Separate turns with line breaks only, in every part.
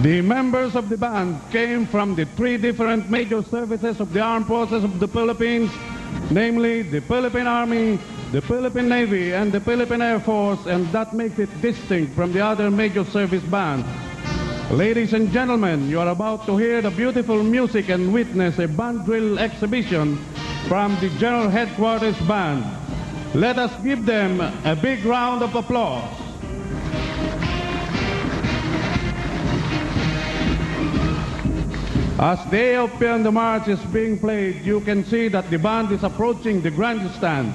The members of the band came from the three different major services of the armed forces of the Philippines, namely the Philippine Army, the Philippine Navy, and the Philippine Air Force, and that makes it distinct from the other major service bands. Ladies and gentlemen, you are about to hear the beautiful music and witness a band drill exhibition from the General Headquarters Band. Let us give them a big round of applause. As the Ethiopian the march is being played, you can see that the band is approaching the grandstand.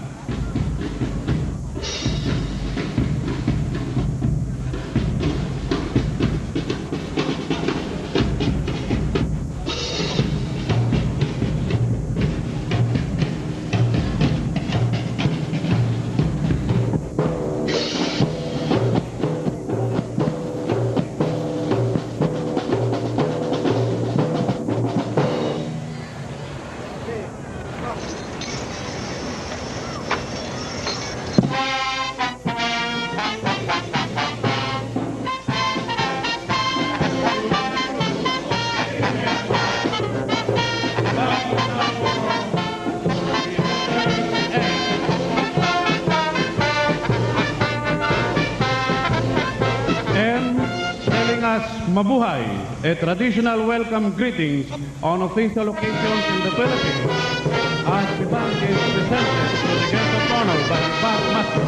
Mabuhay, a traditional welcome greetings on official occasions in the Philippines, as the band is presented to the guest of honor by the bandmaster.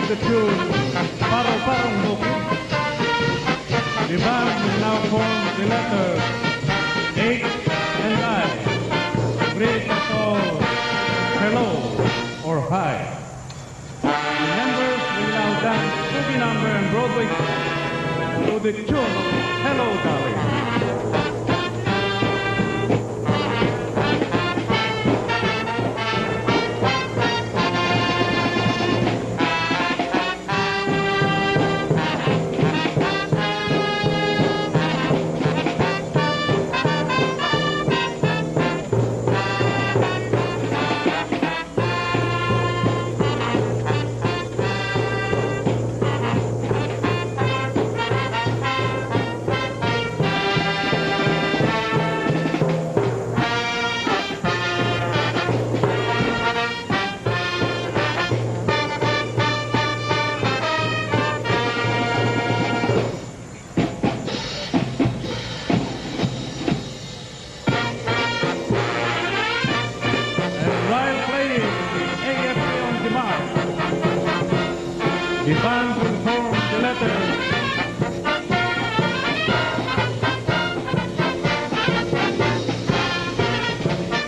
The tune Parong Parong Bukid. The band will now form the letters H and I, bridge us all hello or hi. The members will now dance Boogie Number and Broadway to the tune of Hello Darling. The band will form the letters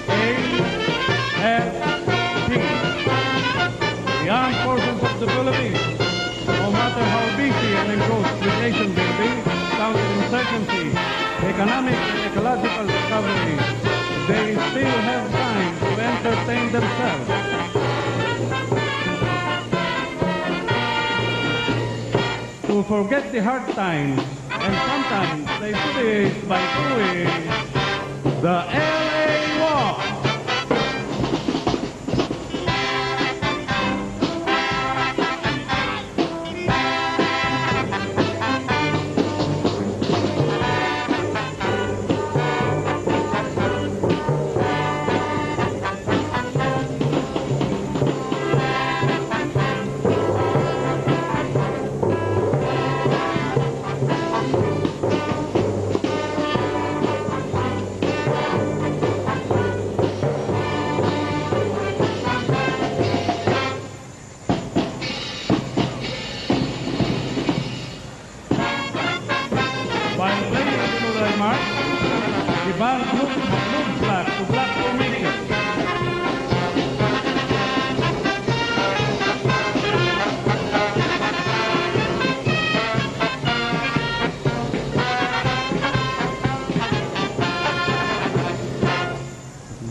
A, F, P. The armed forces of the Philippines, no matter how busy and engrossed the nation will be, counterinsurgency, economic and ecological recovery, they still have time to entertain themselves. To forget the hard times, and sometimes they do it by doing the LA Walk. While playing the March, the band moves back to black formation.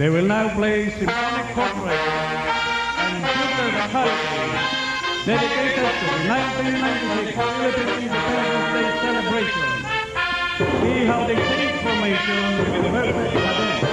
They will now play Symphonic Portrait and Future Vitality, dedicated to the 1996 Philippine Independence Day celebration. See how they change formation with the perfect cadence.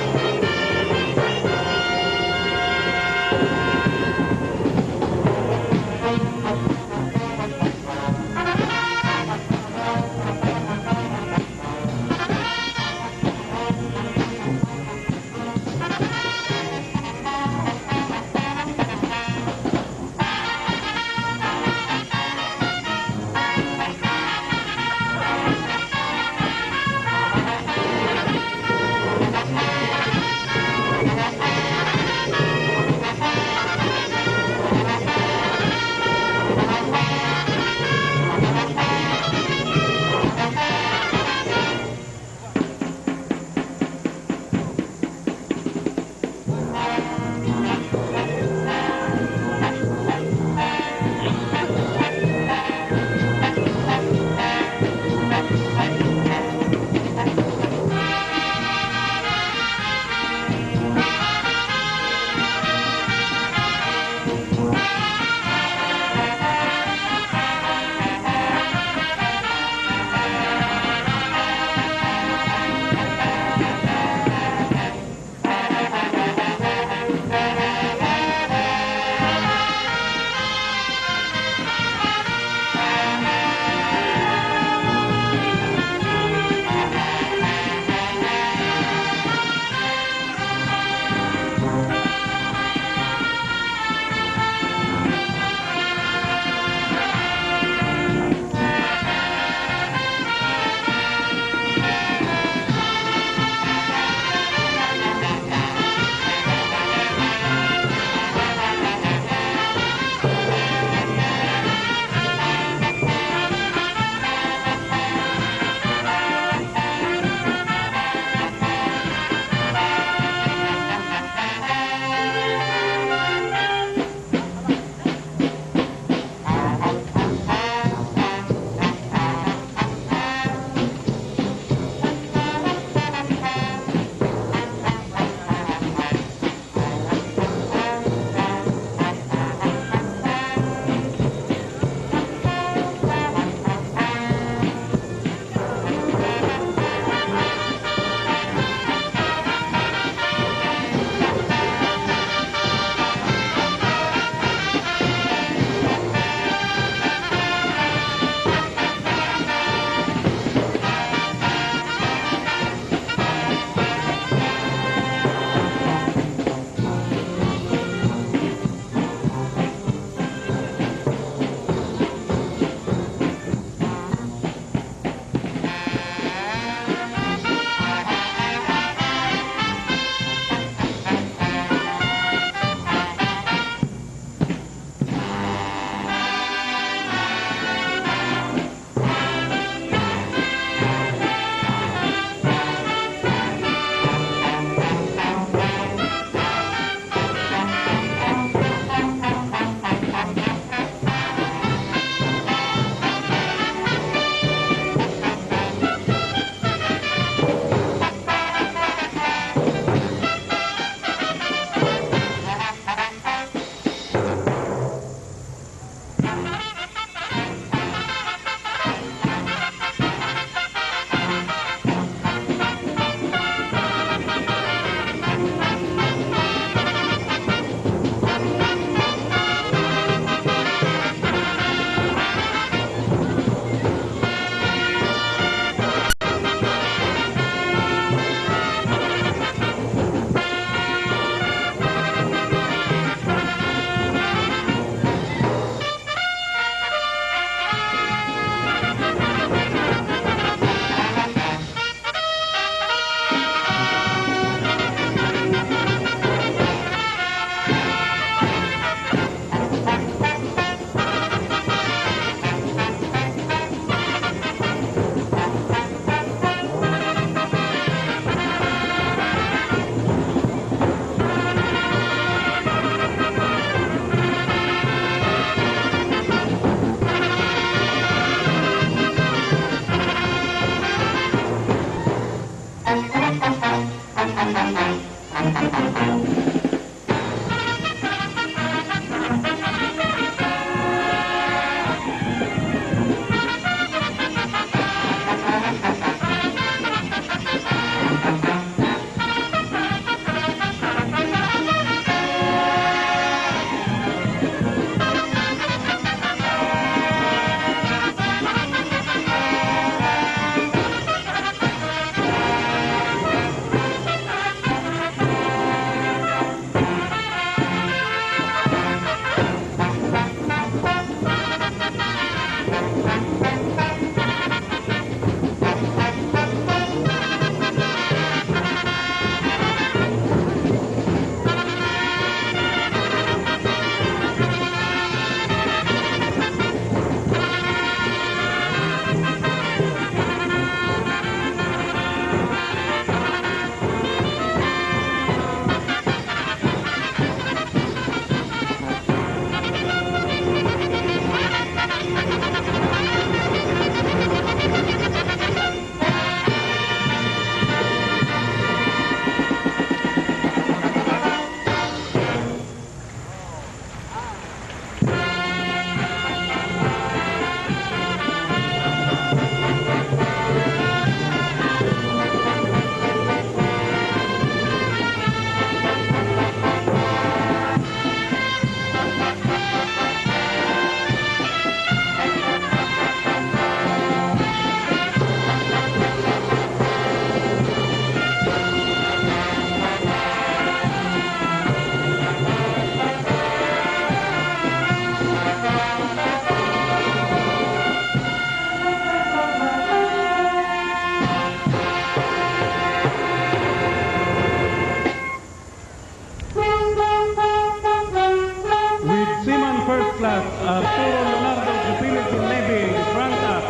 First Class Arturo Leonardo of the Philippine Navy in front up.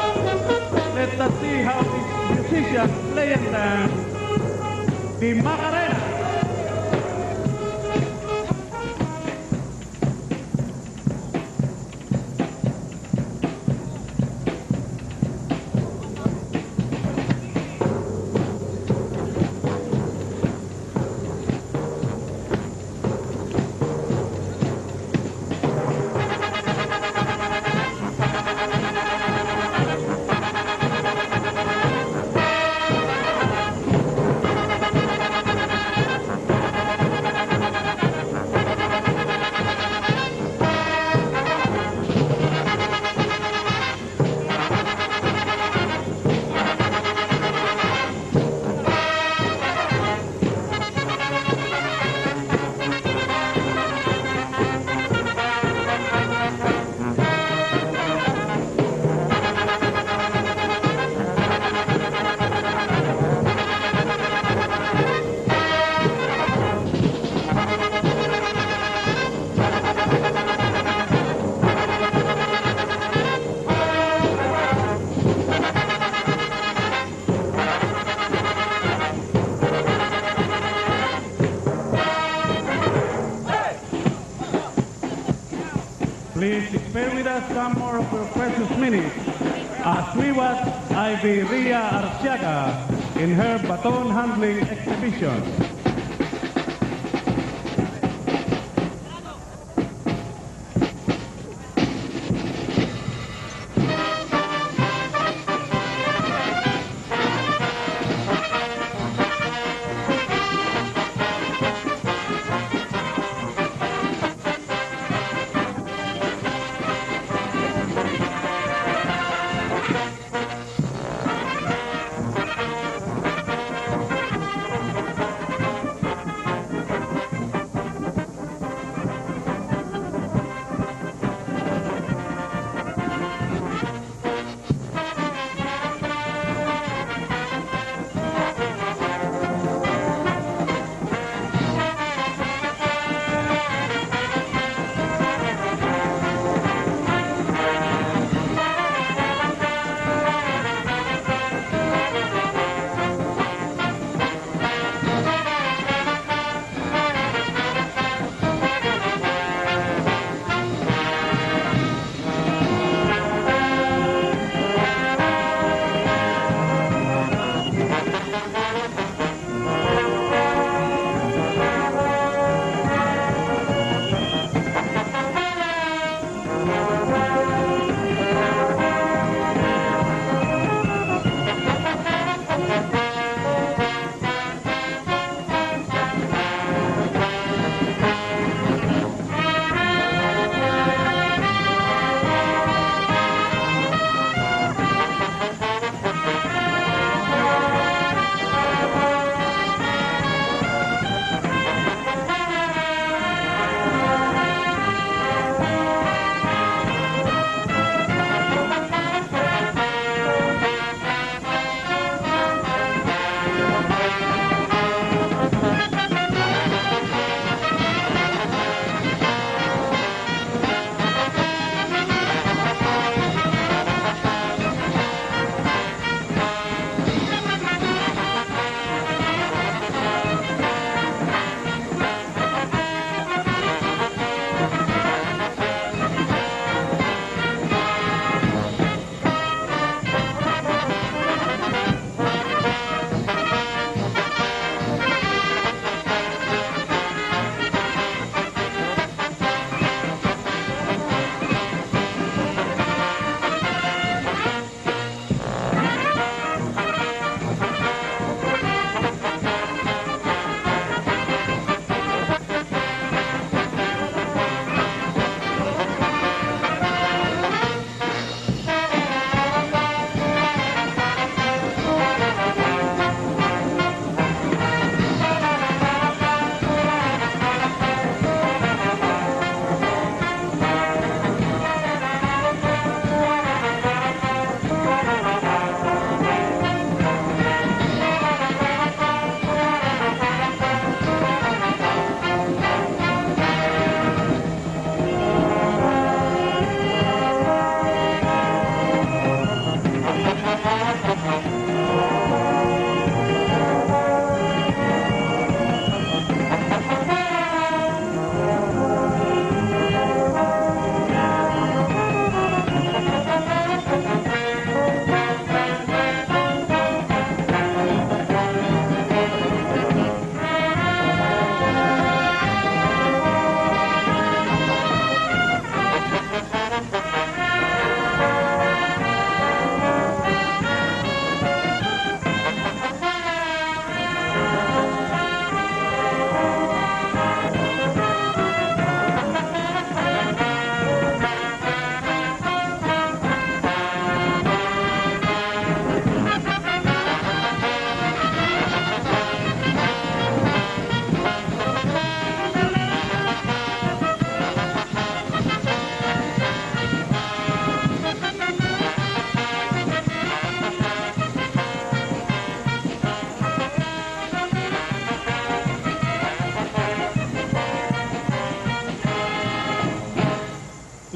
Let us see how this musician playing the Macarena. Please spare with us some more of your precious minutes as we watch Ivy Ria Arciaga in her baton handling exhibition.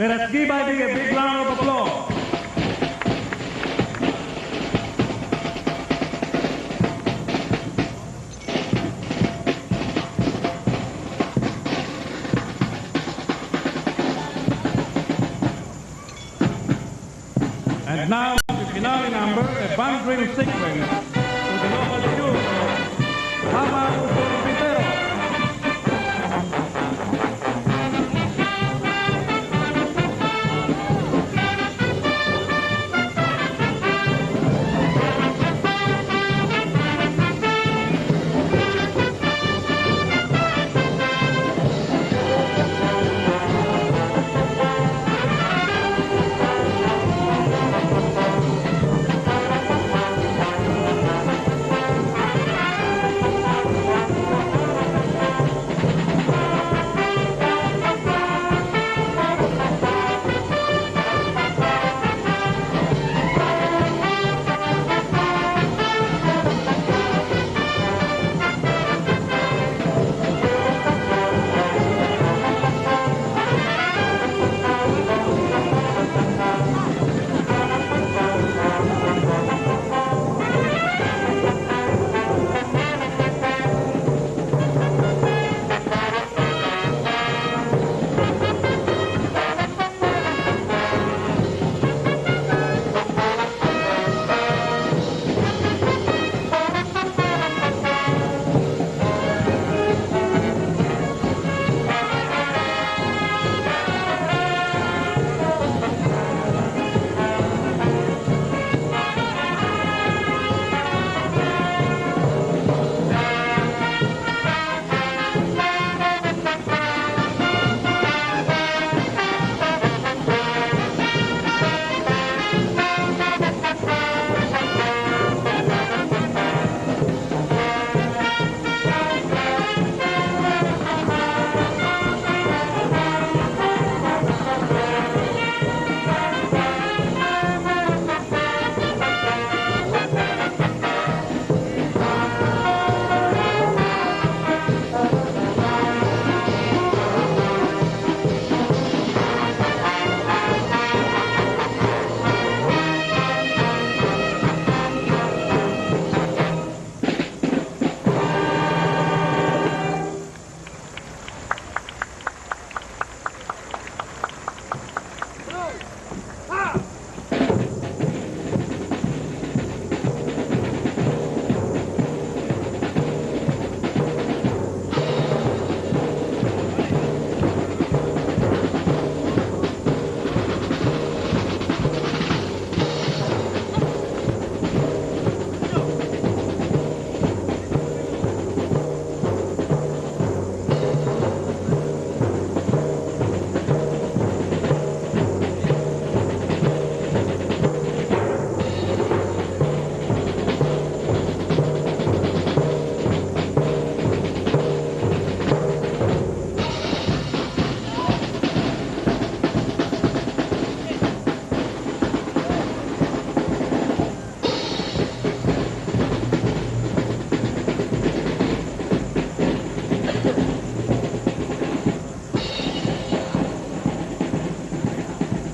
Let us give Ivy a big round of applause. And now, the finale number, a band drill sequence to the local tune of Mama Pintero.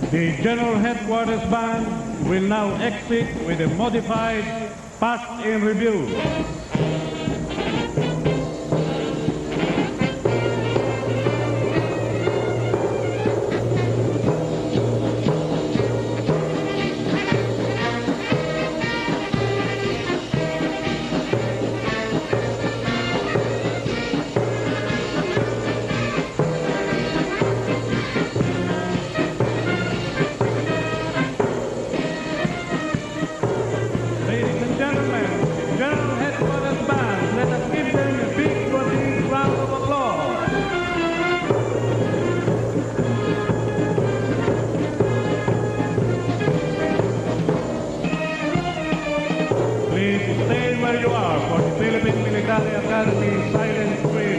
The General Headquarters Band will now exit with a modified Past in Review. Ladies and gentlemen, General Headquarters Band, let us give them a big body round of applause. Please stay where you are for the Philippine Military Academy silent drill.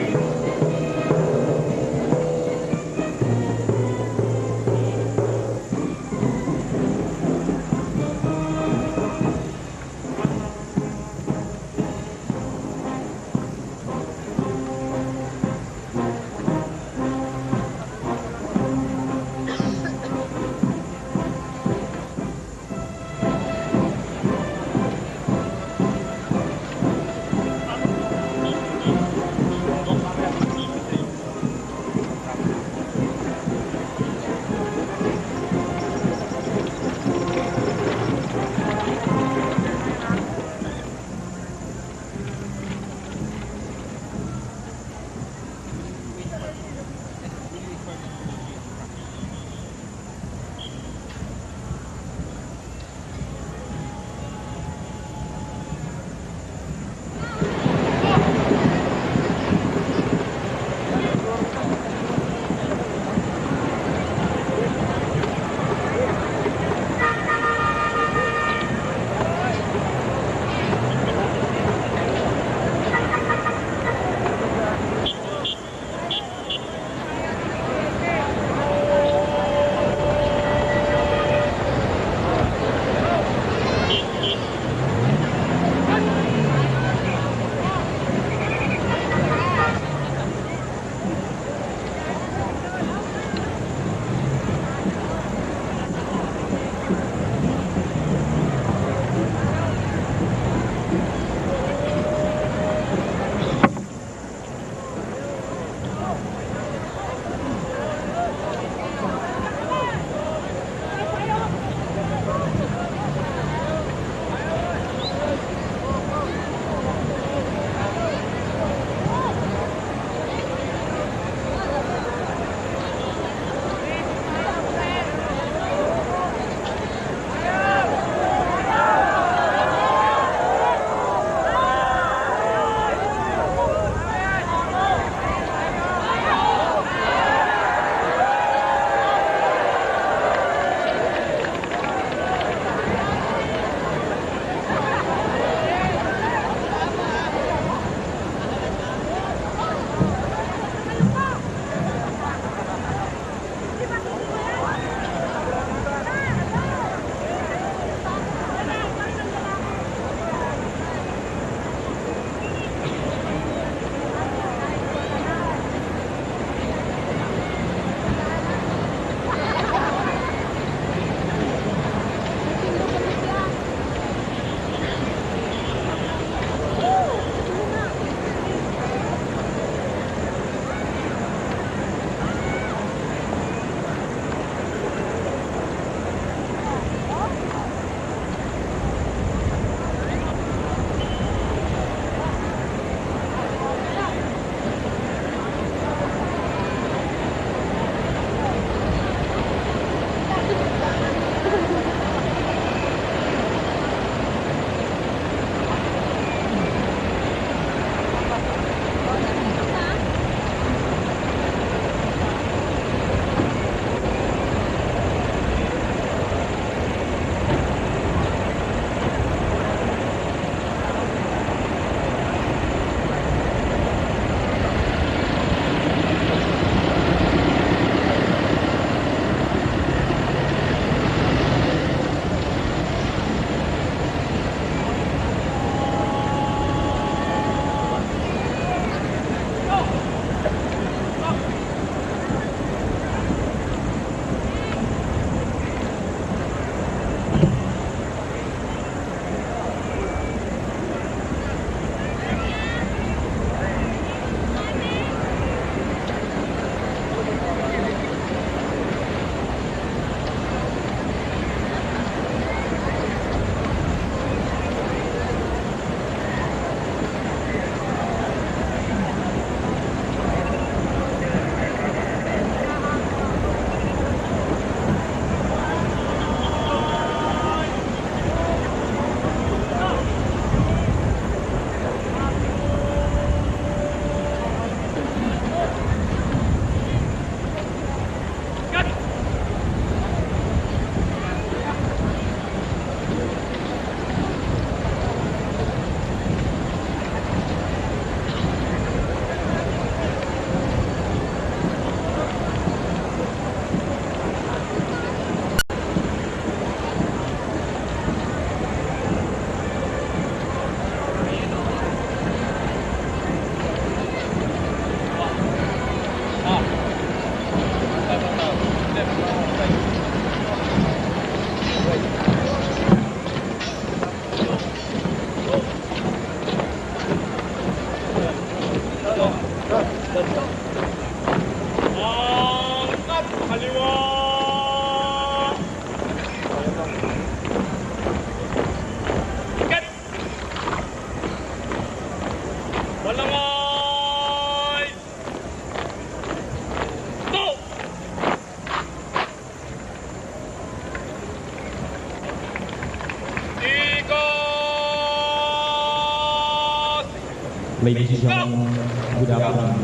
Ladies and gentlemen, good afternoon.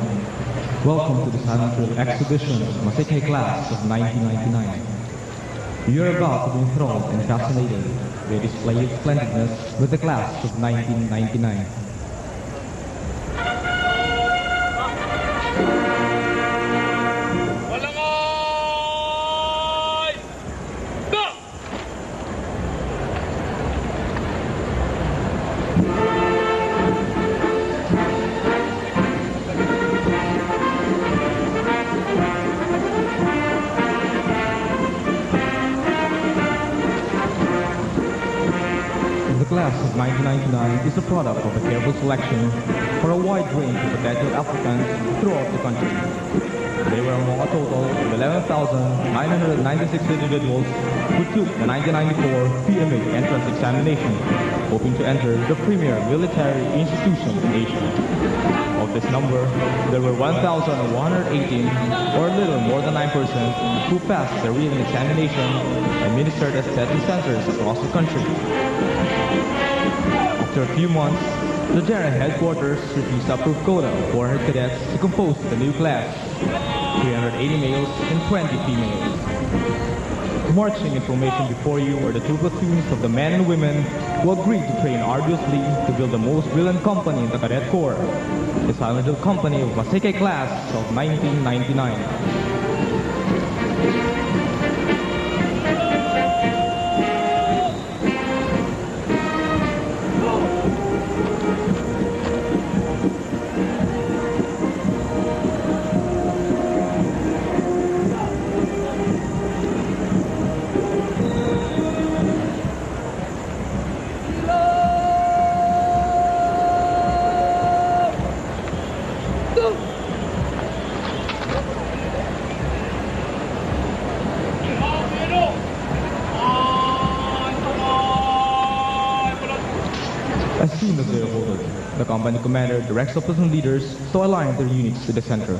Welcome to the Silent Thrill exhibition of Maseke class of 1999. You are about to be enthralled and fascinated by a display of splendidness with the class of 1999. The class of 1999 is a product of a careful selection for a wide range of potential applicants throughout the country. They were among a total of 11,996 individuals who took the 1994 PMA entrance examination, hoping to enter the premier military institution in Asia. Of this number, there were 1,118, or a little more than 9%, who passed the written examination administered at 7 centers across the country. After a few months, the General Headquarters refused to approve quota of 400 cadets to compose the new class, 380 males and 20 females. Marching in formation before you are the two platoons of the men and women who agreed to train arduously to build the most brilliant company in the Cadet Corps, the Silent Hill Company of Maseke class of 1999. As soon as they are ordered, the company commander directs the platoon leaders to align their units to the center.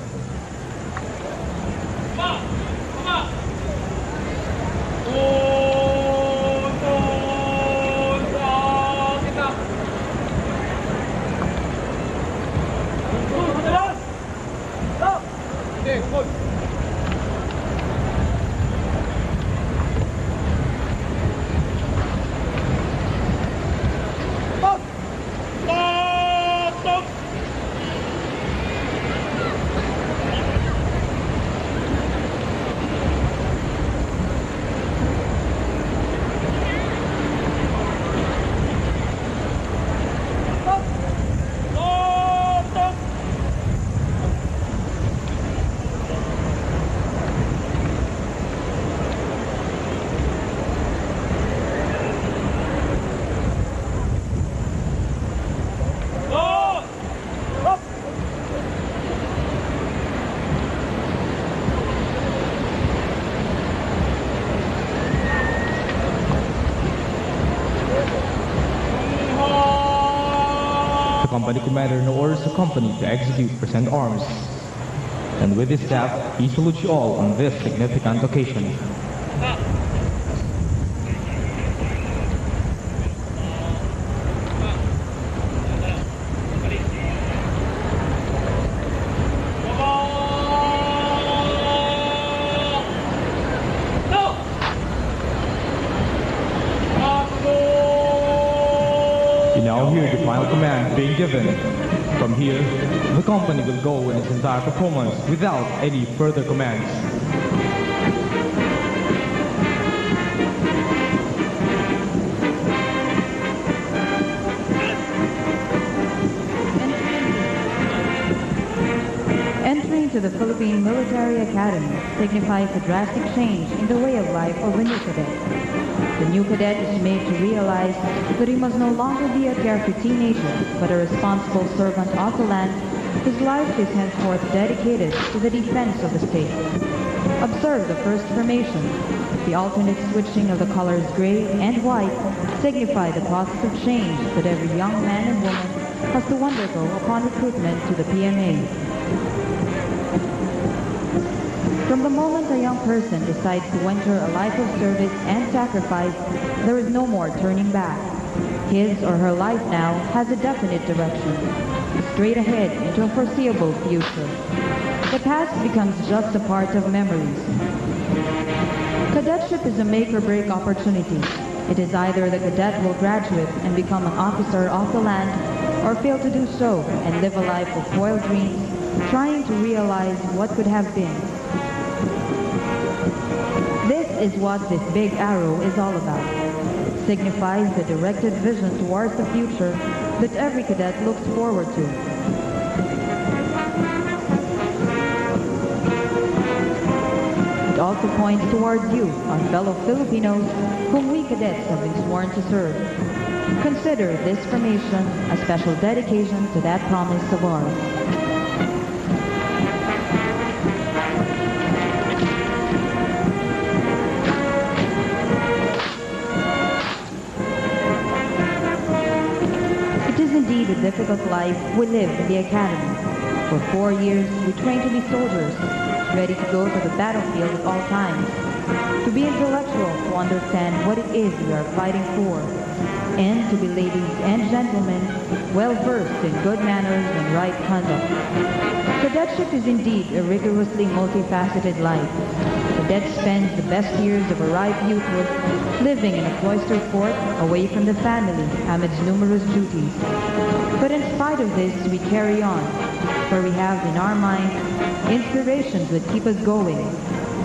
The company commander now orders the company to execute present arms. And with his staff, he salutes you all on this significant occasion. You now hear the final command being given. From here, the company will go in its entire performance without any further commands.
Entering to the Philippine Military Academy signifies a drastic change in the way of life of a new cadet. The new cadet is made to realize that he must no longer be a carefree teenager, but a responsible servant of the land whose life is henceforth dedicated to the defense of the state. Observe the first formation. The alternate switching of the colors gray and white signify the process of change that every young man and woman has to undergo upon recruitment to the PMA. From the moment a young person decides to enter a life of service and sacrifice, there is no more turning back. His or her life now has a definite direction, straight ahead into a foreseeable future. The past becomes just a part of memories. Cadetship is a make-or-break opportunity. It is either the cadet will graduate and become an officer of the land, or fail to do so and live a life of foiled dreams, trying to realize what could have been. This is what this big arrow is all about. It signifies the directed vision towards the future that every cadet looks forward to. It also points towards you, our fellow Filipinos, whom we cadets have been sworn to serve. Consider this formation a special dedication to that promise of ours. It is indeed a difficult life we live in the academy. For 4 years, we train to be soldiers, ready to go to the battlefield at all times, to be intellectual, to understand what it is we are fighting for, and to be ladies and gentlemen, well versed in good manners and right conduct. Cadetship is indeed a rigorously multifaceted life. Cadet spends the best years of a ripe youthhood living in a cloistered fort away from the family amidst numerous duties. But in spite of this, we carry on, for we have in our minds inspirations that keep us going.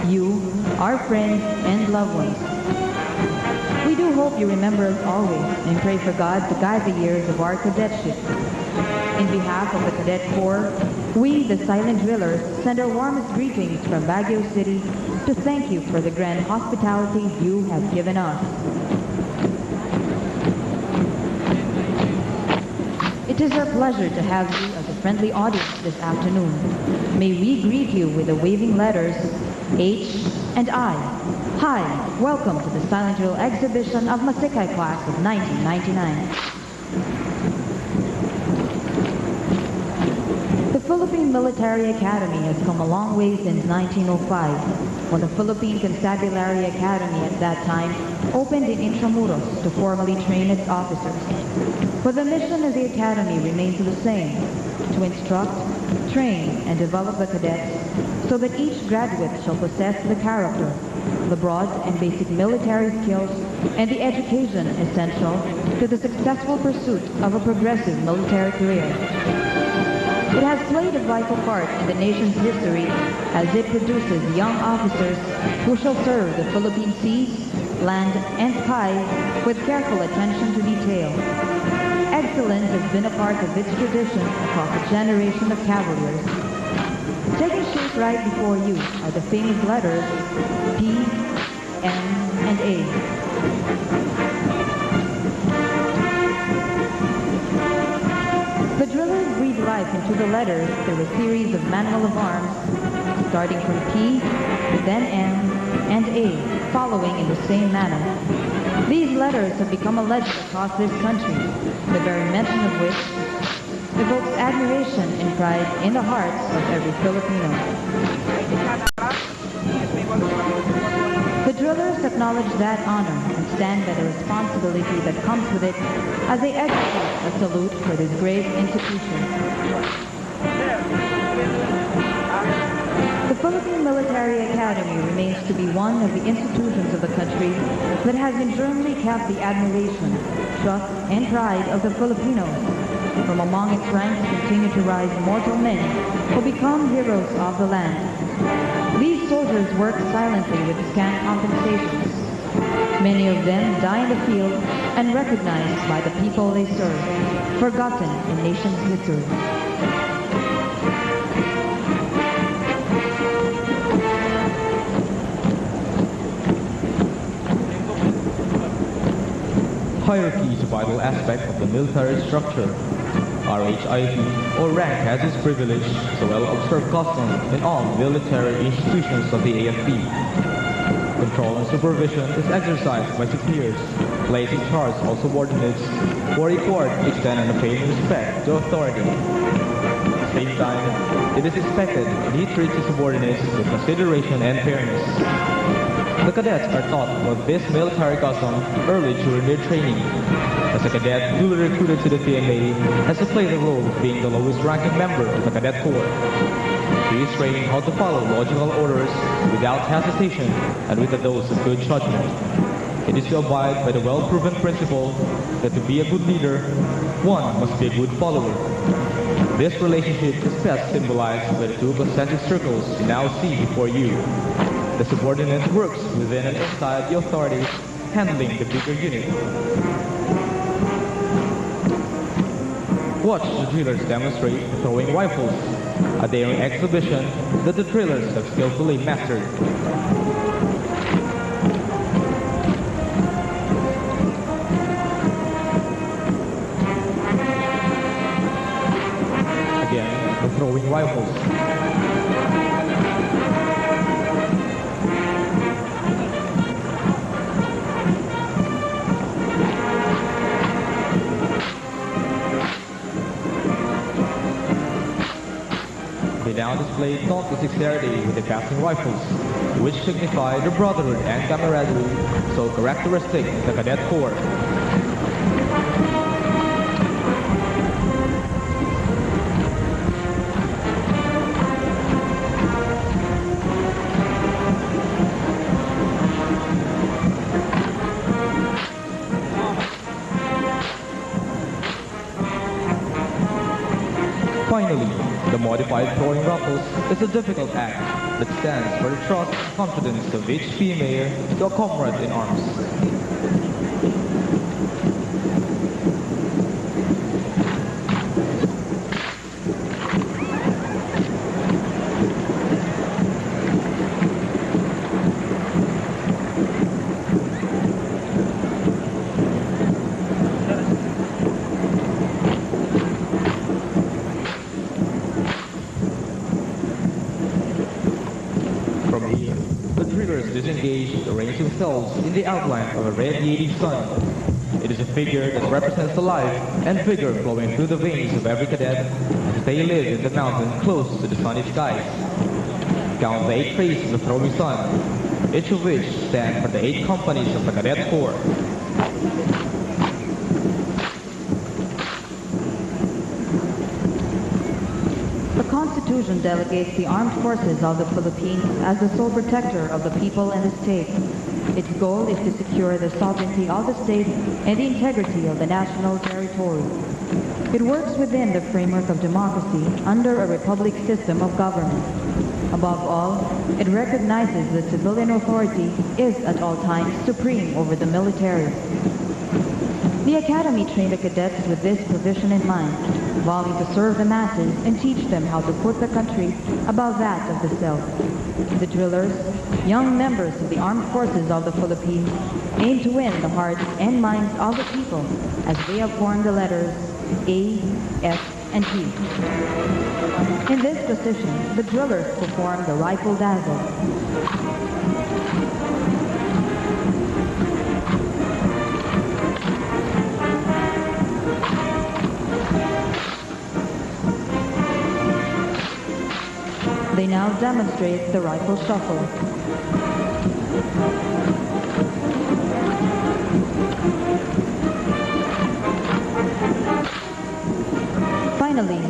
You, our friends and loved ones. We do hope you remember us always and pray for God to guide the years of our cadetship. In behalf of the Cadet Corps, we, the Silent Drillers, send our warmest greetings from Baguio City to thank you for the grand hospitality you have given us. It is our pleasure to have you as a friendly audience this afternoon. May we greet you with the waving letters H and I. Hi, welcome to the Silent Drill exhibition of Masikay class of 1999. The Philippine Military Academy has come a long way since 1905, when the Philippine Constabulary Academy at that time opened in Intramuros to formally train its officers. But the mission of the Academy remains the same, to instruct, train, and develop the cadets so that each graduate shall possess the character, the broad and basic military skills, and the education essential to the successful pursuit of a progressive military career. It has played a vital part in the nation's history as it produces young officers who shall serve the Philippine seas, land, and skies with careful attention to detail. Excellence has been a part of its tradition across a generation of cavaliers. Taking shape right before you are the famous letters P, M, and A. The drillers breathe life into the letters through a series of manual of arms, starting from P, then M, and A, following in the same manner. These letters have become a legend across this country, the very mention of which evokes admiration and pride in the hearts of every Filipino. The drillers acknowledge that honor and stand by the responsibility that comes with it as they execute a salute for this great institution. The Philippine Military Academy remains to be one of the institutions of the country that has enduringly kept the admiration, trust, and pride of the Filipinos. From among its ranks continue to rise mortal men who become heroes of the land. These soldiers work silently with scant compensations. Many of them die in the field and recognized by the people they serve, forgotten in nation's history.
Hierarchy is a vital aspect of the military structure. RHIP, or rank, has its privilege, so well-observed custom in all military institutions of the AFP. Control and supervision is exercised by superiors, placed in charge of subordinates, who are required to extend an unfailing respect to authority. At the same time, it is expected that he treats his subordinates with consideration and fairness. The cadets are taught about this military custom early during their training. As a cadet newly recruited to the TMA, has to play the role of being the lowest ranking member of the cadet corps. He is trained how to follow logical orders without hesitation and with a dose of good judgment. It is to abide by the well-proven principle that to be a good leader, one must be a good follower. This relationship is best symbolized by the two concentric circles you now see before you. The subordinate works within and inside the authority, handling the bigger unit. Watch the drillers demonstrate throwing rifles, a daring exhibition that the drillers have skillfully mastered. Again, the throwing rifles. They now display dauntless dexterity with the passing rifles, which signify the brotherhood and camaraderie so characteristic of the cadet corps. Finally, the modified throwing rifles is a difficult act that stands for the trust and confidence of each female to a comrade in arms. From here, the drillers disengage, arrange themselves in the outline of a radiating sun. It is a figure that represents the life and vigor flowing through the veins of every cadet as they live in the mountain close to the sunny skies. Count the 8 faces of throwing sun, each of which stand for the 8 companies of the cadet corps.
The Constitution delegates the armed forces of the Philippines as the sole protector of the people and the state. Its goal is to secure the sovereignty of the state and the integrity of the national territory. It works within the framework of democracy under a republic system of government. Above all, it recognizes that civilian authority is at all times supreme over the military. The Academy trained the cadets with this provision in mind, vowing to serve the masses and teach them how to put the country above that of the self. The drillers, young members of the armed forces of the Philippines, aim to win the hearts and minds of the people as they have formed the letters A, F, and T. In this position, the drillers perform the rifle dazzle. They now demonstrate the rifle shuffle. Finally,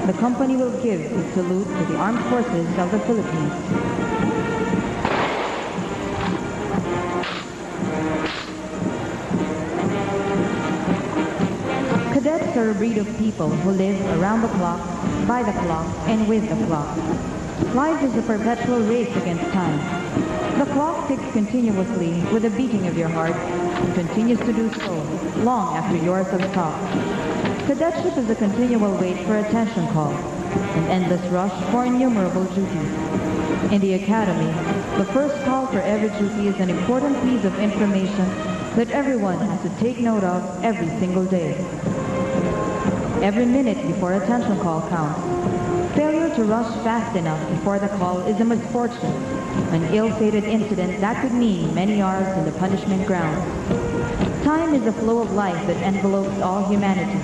the company will give its salute to the armed forces of the Philippines. Cadets are a breed of people who live around the clock, by the clock, and with the clock. Life is a perpetual race against time. The clock ticks continuously with the beating of your heart and continues to do so long after yours have stopped. Cadetship is a continual wait for attention call, an endless rush for innumerable duties. In the Academy, the first call for every duty is an important piece of information that everyone has to take note of every single day. Every minute before attention call counts. Failure to rush fast enough before the call is a misfortune, an ill-fated incident that could mean many hours in the punishment grounds. Time is a flow of life that envelopes all humanity.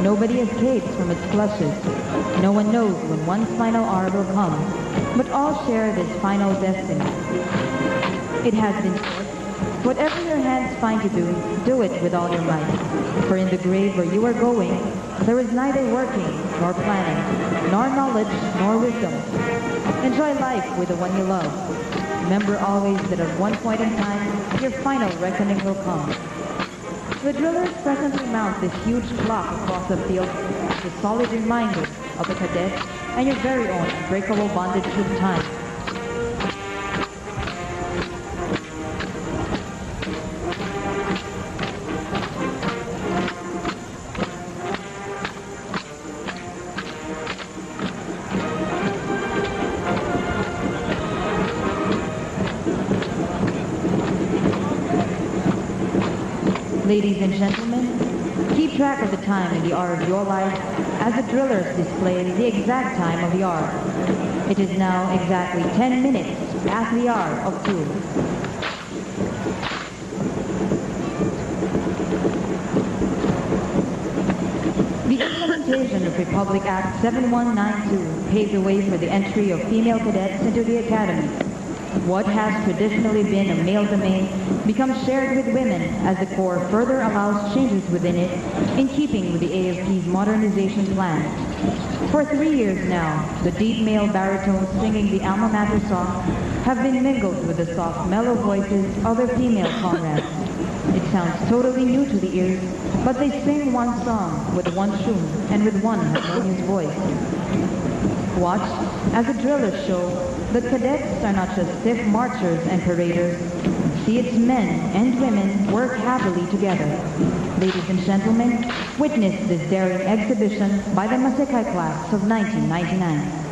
Nobody escapes from its clutches. No one knows when one's final hour will come, but all share this final destiny. It has been said, whatever your hands find to do, do it with all your might. For in the grave where you are going, there is neither working nor planning, nor knowledge nor wisdom. Enjoy life with the one you love. Remember always that at one point in time, your final reckoning will come. The drillers presently mount this huge clock across the field, the solid reminder of the cadet and your very own unbreakable bondage with time. Ladies and gentlemen, keep track of the time in the hour of your life as the drillers display the exact time of the hour. It is now exactly 10 minutes past the hour of 2. The implementation of Republic Act 7192 paved the way for the entry of female cadets into the academy. What has traditionally been a male domain becomes shared with women as the Corps further allows changes within it in keeping with the AFP's modernization plan. For 3 years now, the deep male baritones singing the alma mater song have been mingled with the soft, mellow voices of their female comrades. It sounds totally new to the ears, but they sing one song with one tune and with one harmonious voice. Watch as the drillers show that cadets are not just stiff marchers and paraders. See its men and women work happily together. Ladies and gentlemen, witness this daring exhibition by the Masekai class of 1999.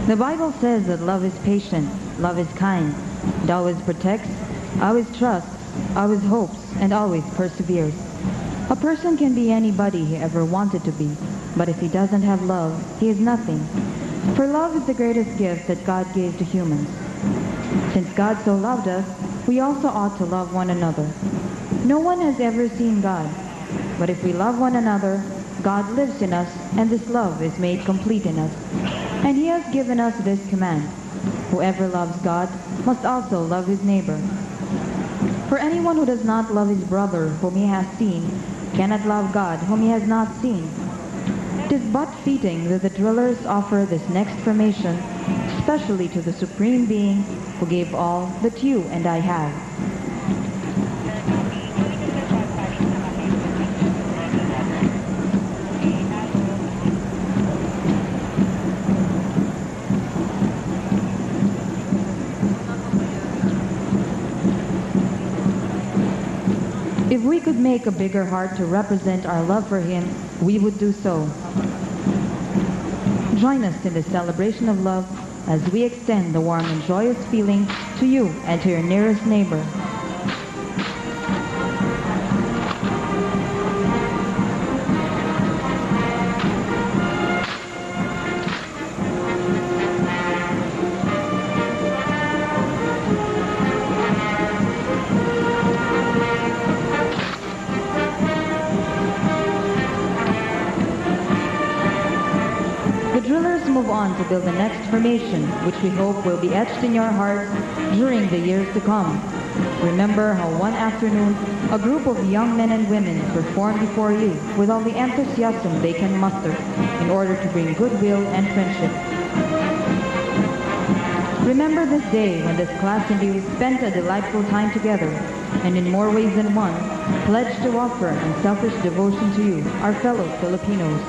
The Bible says that love is patient, love is kind, it always protects, always trusts, always hopes, and always perseveres. A person can be anybody he ever wanted to be, but if he doesn't have love, he is nothing. For love is the greatest gift that God gave to humans. Since God so loved us, we also ought to love one another. No one has ever seen God, but if we love one another, God lives in us, and this love is made complete in us. And he has given us this command: whoever loves God must also love his neighbor. For anyone who does not love his brother whom he has seen cannot love God whom he has not seen. It is but fitting that the drillers offer this next formation, especially to the Supreme Being who gave all that you and I have. If we could make a bigger heart to represent our love for him, we would do so. Join us in this celebration of love as we extend the warm and joyous feeling to you and to your nearest neighbor. Move on to build the next formation, which we hope will be etched in your hearts during the years to come. Remember how one afternoon, a group of young men and women performed before you with all the enthusiasm they can muster in order to bring goodwill and friendship. Remember this day when this class and you spent a delightful time together, and in more ways than one, pledged to offer unselfish devotion to you, our fellow Filipinos.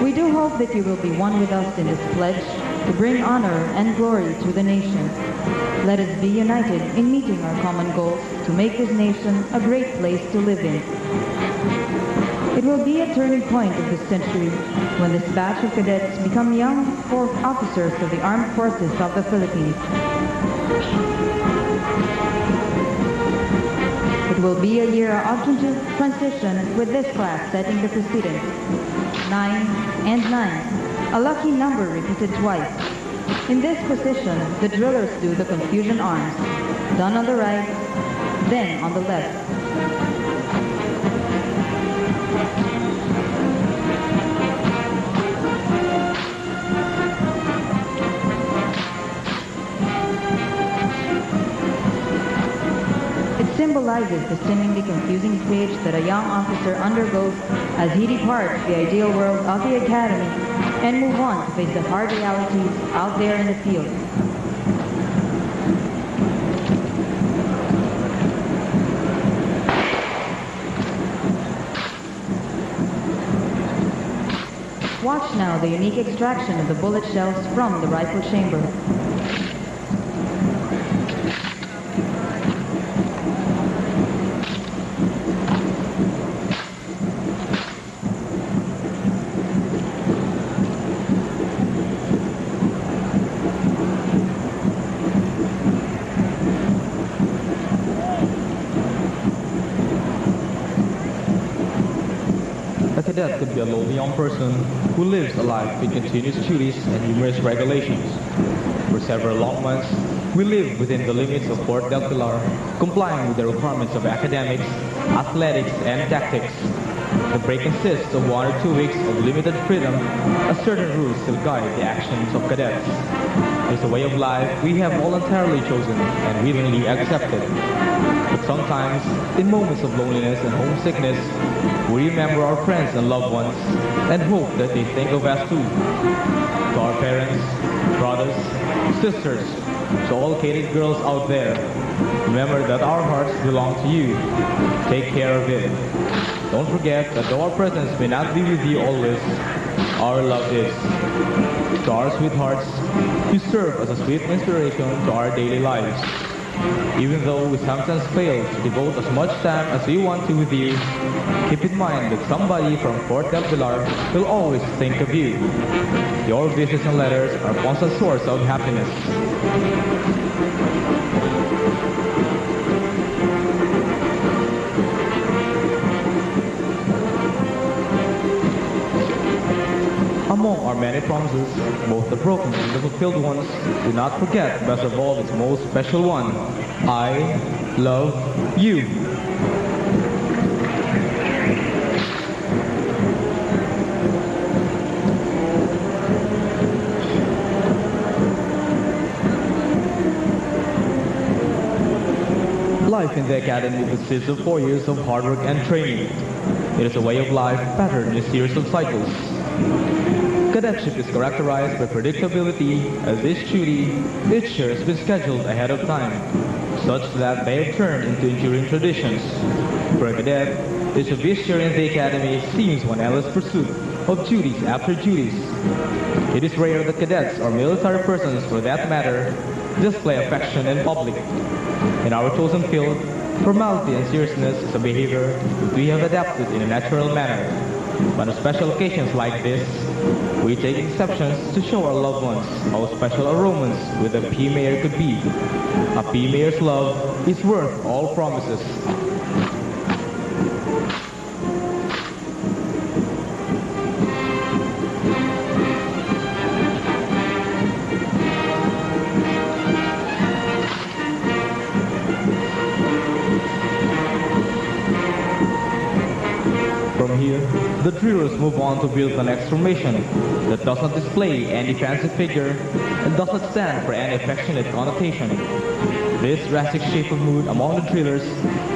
We do hope that you will be one with us in this pledge to bring honor and glory to the nation. Let us be united in meeting our common goals to make this nation a great place to live in. It will be a turning point of this century when this batch of cadets become young officers of the Armed Forces of the Philippines. It will be a year of transition with this class setting the precedent. 9 and 9, a lucky number repeated twice. In this position, the drillers do the confusion arms, done on the right, then on the left. It symbolizes the seemingly confusing stage that a young officer undergoes as he departs the ideal world of the academy and move on to face the hard realities out there in the field. Watch now the unique extraction of the bullet shells from the rifle chamber.
A cadet could be a lowly young person who lives a life with continuous duties and numerous regulations. For several long months, we live within the limits of Fort Del Pilar, complying with the requirements of academics, athletics, and tactics. The break consists of 1 or 2 weeks of limited freedom, as certain rules still guide the actions of cadets. It's a way of life we have voluntarily chosen and willingly accepted. But sometimes, in moments of loneliness and homesickness, we remember our friends and loved ones and hope that they think of us too. To our parents, brothers, sisters, to all cadet girls out there, remember that our hearts belong to you. Take care of it. Don't forget that though our presence may not be with you always, our love is. To our sweethearts, you serve as a sweet inspiration to our daily lives. Even though we sometimes fail to devote as much time as we want to with you, keep in mind that somebody from Fort Del Pilar will always think of you. Your visits and letters are a constant source of happiness. Among our many promises, both the broken and the fulfilled ones, do not forget, best of all, its most special one. I love you. Life in the academy consists of 4 years of hard work and training. It is a way of life patterned in a series of cycles. Cadetship is characterized by predictability, as each duty, each year has been scheduled ahead of time, such that they have turned into enduring traditions. For a cadet, each of his year in the academy seems one endless pursuit of duties after duties. It is rare that cadets or military persons, for that matter, display affection in public. In our chosen field, formality and seriousness is a behavior that we have adapted in a natural manner. But on special occasions like this, we take exceptions to show our loved ones how special a romance with a P. Mayor could be. A P. Mayor's love is worth all promises. From here, the drillers move on to build the next formation that does not display any fancy figure and does not stand for any affectionate connotation. This drastic shape of mood among the drillers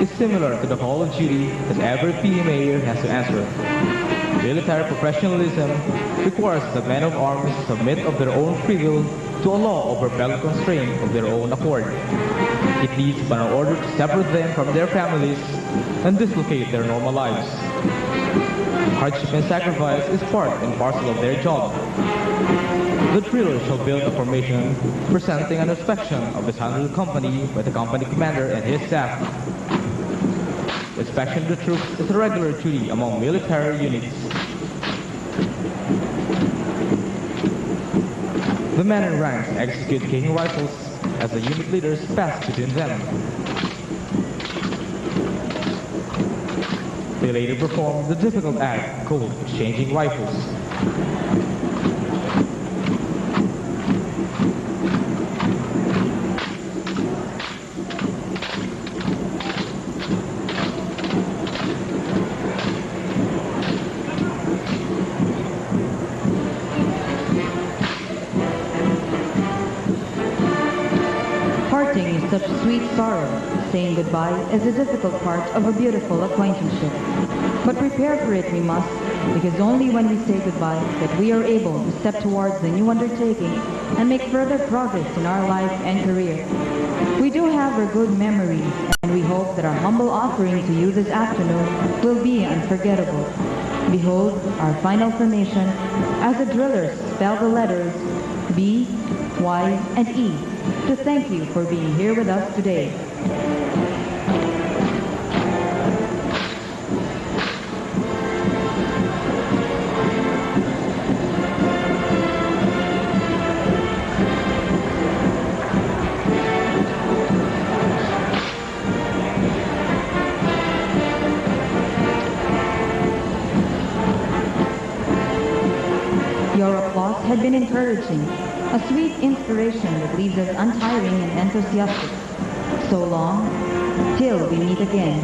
is similar to the call of duty that every PE mayor has to answer. Military professionalism requires that men of arms submit of their own free will to a law of rebel constraint of their own accord. It needs but an order to separate them from their families and dislocate their normal lives. Hardship and sacrifice is part and parcel of their job. The driller shall build a formation presenting an inspection of his 100th company by the company commander and his staff. Inspection of the troops is a regular duty among military units. The men in ranks execute king rifles as the unit leaders pass between them. They later perform the difficult act called exchanging rifles.
Parting is such sweet sorrow. Saying goodbye is a difficult part of a beautiful acquaintanceship. But prepare for it we must, because only when we say goodbye that we are able to step towards the new undertaking and make further progress in our life and career. We do have our good memories, and we hope that our humble offering to you this afternoon will be unforgettable. Behold our final formation as the drillers spell the letters B, Y, and E to thank you for being here with us today. Your applause had been encouraging, a sweet inspiration that leaves us untiring and enthusiastic. So long, till we meet again.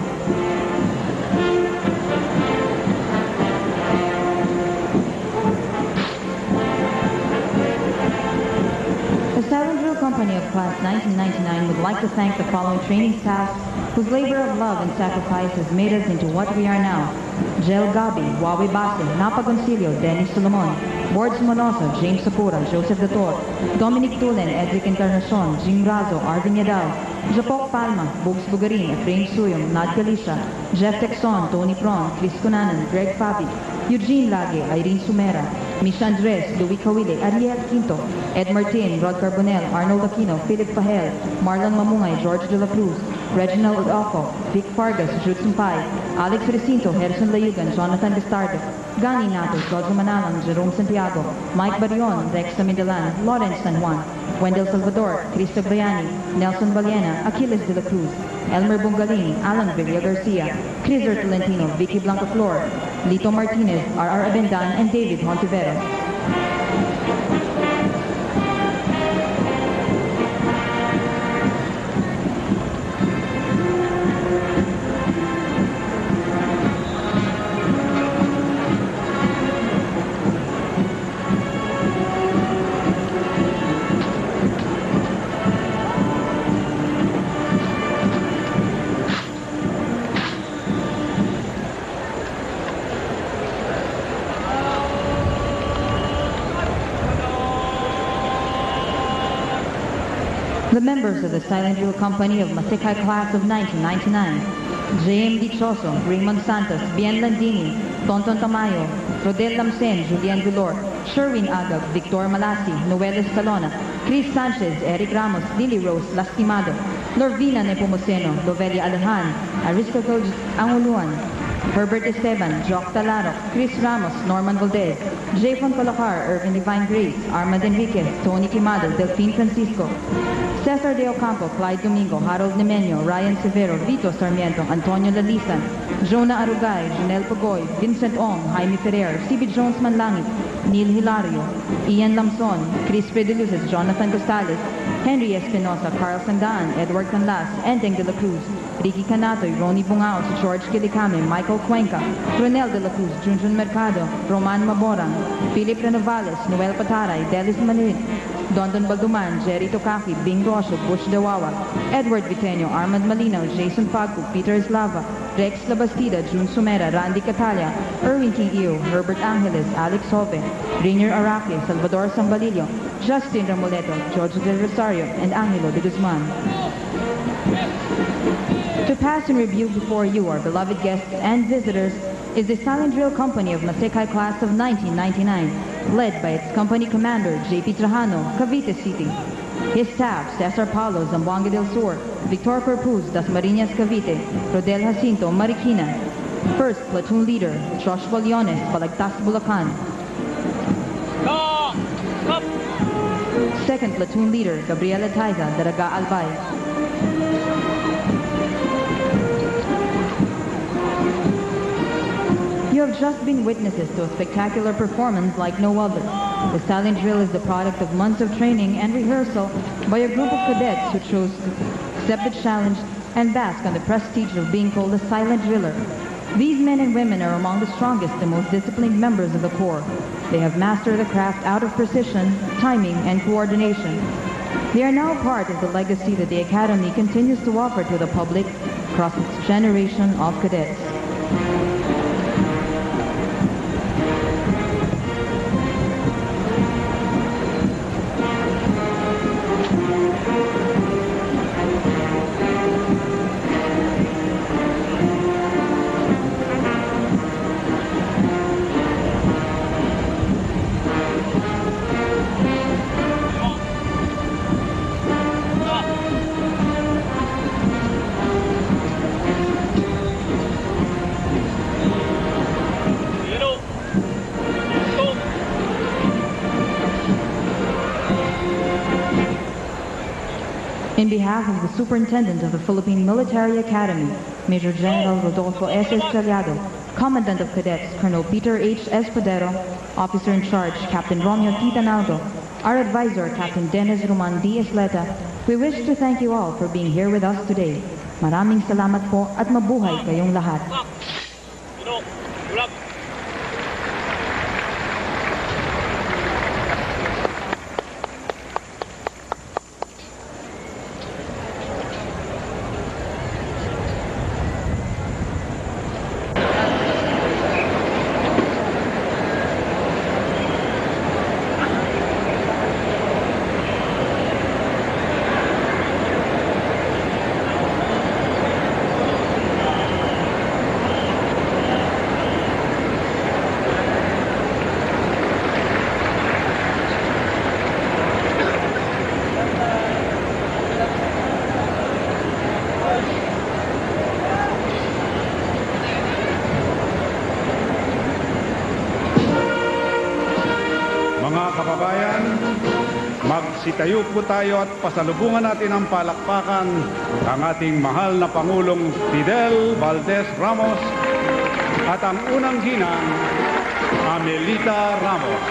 The 7th Drill Company of Class 1999 would like to thank the following training staff whose labor of love and sacrifice has made us into what we are now. Jel Gabi, Wawi Base, Napa Concilio, Dennis Solomon, Boards Monoso, James Sapura, Joseph Dator, Dominic Tulen, Edric Encarnacion, Jim Razo, Arvin Yadal, Japok Palma, Bugs Bugarin, Efrain Suyong, Nad Galicia, Jeff Texon, Tony Pron, Chris Cunanan, Greg Fabi, Eugene Lage, Irene Sumera, Misha Andres, Louis Kawile, Ariel Quinto, Ed Martin, Rod Carbonell, Arnold Aquino, Philip Pahel, Marlon Mamungay, George De La Cruz, Reginald Oco, Vic Fargas, Jude Sumpay, Alex Recinto, Harrison Layugan, Jonathan Bistardo, Gani Natos, Godzo Manalang, Jerome Santiago, Mike Barion, Rex Tamindalan, Lawrence San Juan, Wendell Salvador, Cristo Briani, Nelson Baliena, Achilles De La Cruz, Elmer Bungalin, Alan Villa Garcia, Criser Tolentino, Vicky Blanca Flor, Lito Martinez, R.R. Abendan, and David Montiveros. The members of the Silent Drill Company of Masikay Class of 1999, J.M. Dichoso, Raymond Santos, Bien Landini, Tonton Tamayo, Rodel Lamsen, Julian Dulor, Sherwin Agag, Victor Malasi, Noel Escalona, Chris Sanchez, Eric Ramos, Lily Rose, Lastimado, Lorvina Nepomuceno, Lovelia Alejan, Aristotle Anguluan, Herbert Esteban, Jock Talarok, Chris Ramos, Norman Valdez, J. Colocar, Irvin Divine Grace, Armand Enriquez, Tony Quimado, Delphine Francisco, Cesar De Ocampo, Clyde Domingo, Harold Nemenyo, Ryan Severo, Vito Sarmiento, Antonio Lalisan, Jonah Arugay, Janelle Pagoy, Vincent Ong, Jaime Ferrer, C.B. Jones Manlangit, Neil Hilario, Ian Lamson, Chris Predeluces, Jonathan Costales, Henry Espinosa, Carl Sandaan, Edward Canlas, Enteng de la Cruz, Ricky Canatoy, Ronnie Bungao, George Kilikame, Michael Cuenca, Ronel de la Cruz, Junjun Mercado, Roman Maborang, Philip Renovales, Noel Pataray, Delis Manit, Dondon Balduman, Jerry Tokaki, Bing Rosho, Bush Dawawa, Edward Viteño, Armand Malinaw, Jason Pagco, Peter Eslava, Rex Labastida, June Sumera, Randy Catalia, Erwin King Iyo, Herbert Angeles, Alex Hope, Rainier Araque, Salvador Sambalillo, Justin Ramoleto, George Del Rosario, and Angelo de Guzman. To pass in review before you, our beloved guests and visitors, is the Silent Drill Company of Masikay Class of 1999, led by its company commander, J.P. Trajano, Cavite City. His staff, Cesar Paulo, Zamboanga del Sur, Victor Corpuz, Dasmariñas, Cavite, Rodel Jacinto, Marikina. First Platoon Leader, Joshua Leones, Balagtas, Bulacan. Second Platoon Leader, Gabriela Taiza, Daraga, Albay. You have just been witnesses to a spectacular performance like no other. The Silent Drill is the product of months of training and rehearsal by a group of cadets who chose to accept the challenge and bask on the prestige of being called a Silent Driller. These men and women are among the strongest and most disciplined members of the Corps. They have mastered the craft out of precision, timing, and coordination. They are now part of the legacy that the Academy continues to offer to the public across its generation of cadets. In behalf of the Superintendent of the Philippine Military Academy, Major General Rodolfo S. Estrellado, Commandant of Cadets, Colonel Peter H. Espadero, Officer in Charge, Captain Romeo T. Tanaldo, our advisor, Captain Dennis Roman D. Esleta, we wish to thank you all for being here with us today. Maraming salamat po at mabuhay kayong lahat.
Mga kababayan, magsitayo po tayo at pasalubungan natin ang palakpakan ang ating mahal na Pangulong Fidel Valdez Ramos at ang unang ginang, Amelita Ramos.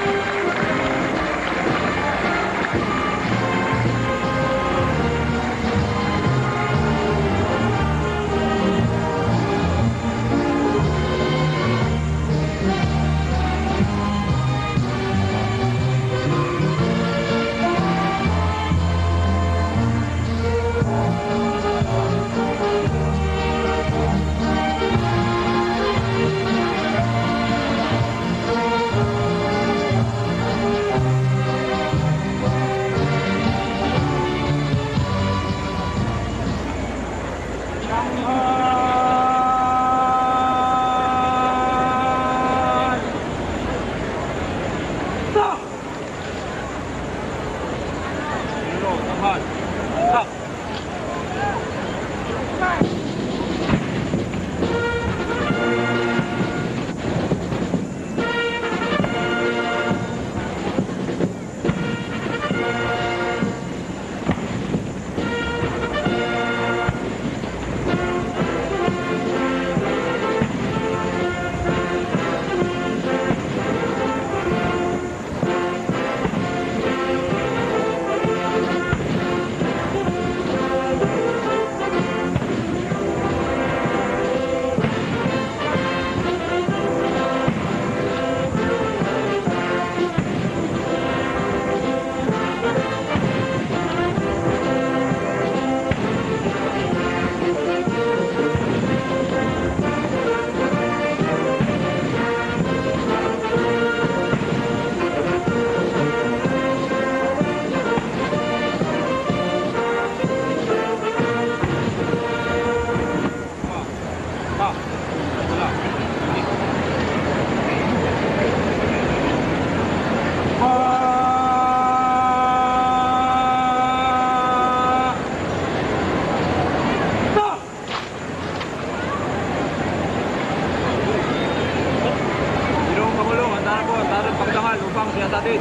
Ginong Pangulo, handa na po ang tarang pagdangal upang siyasatin.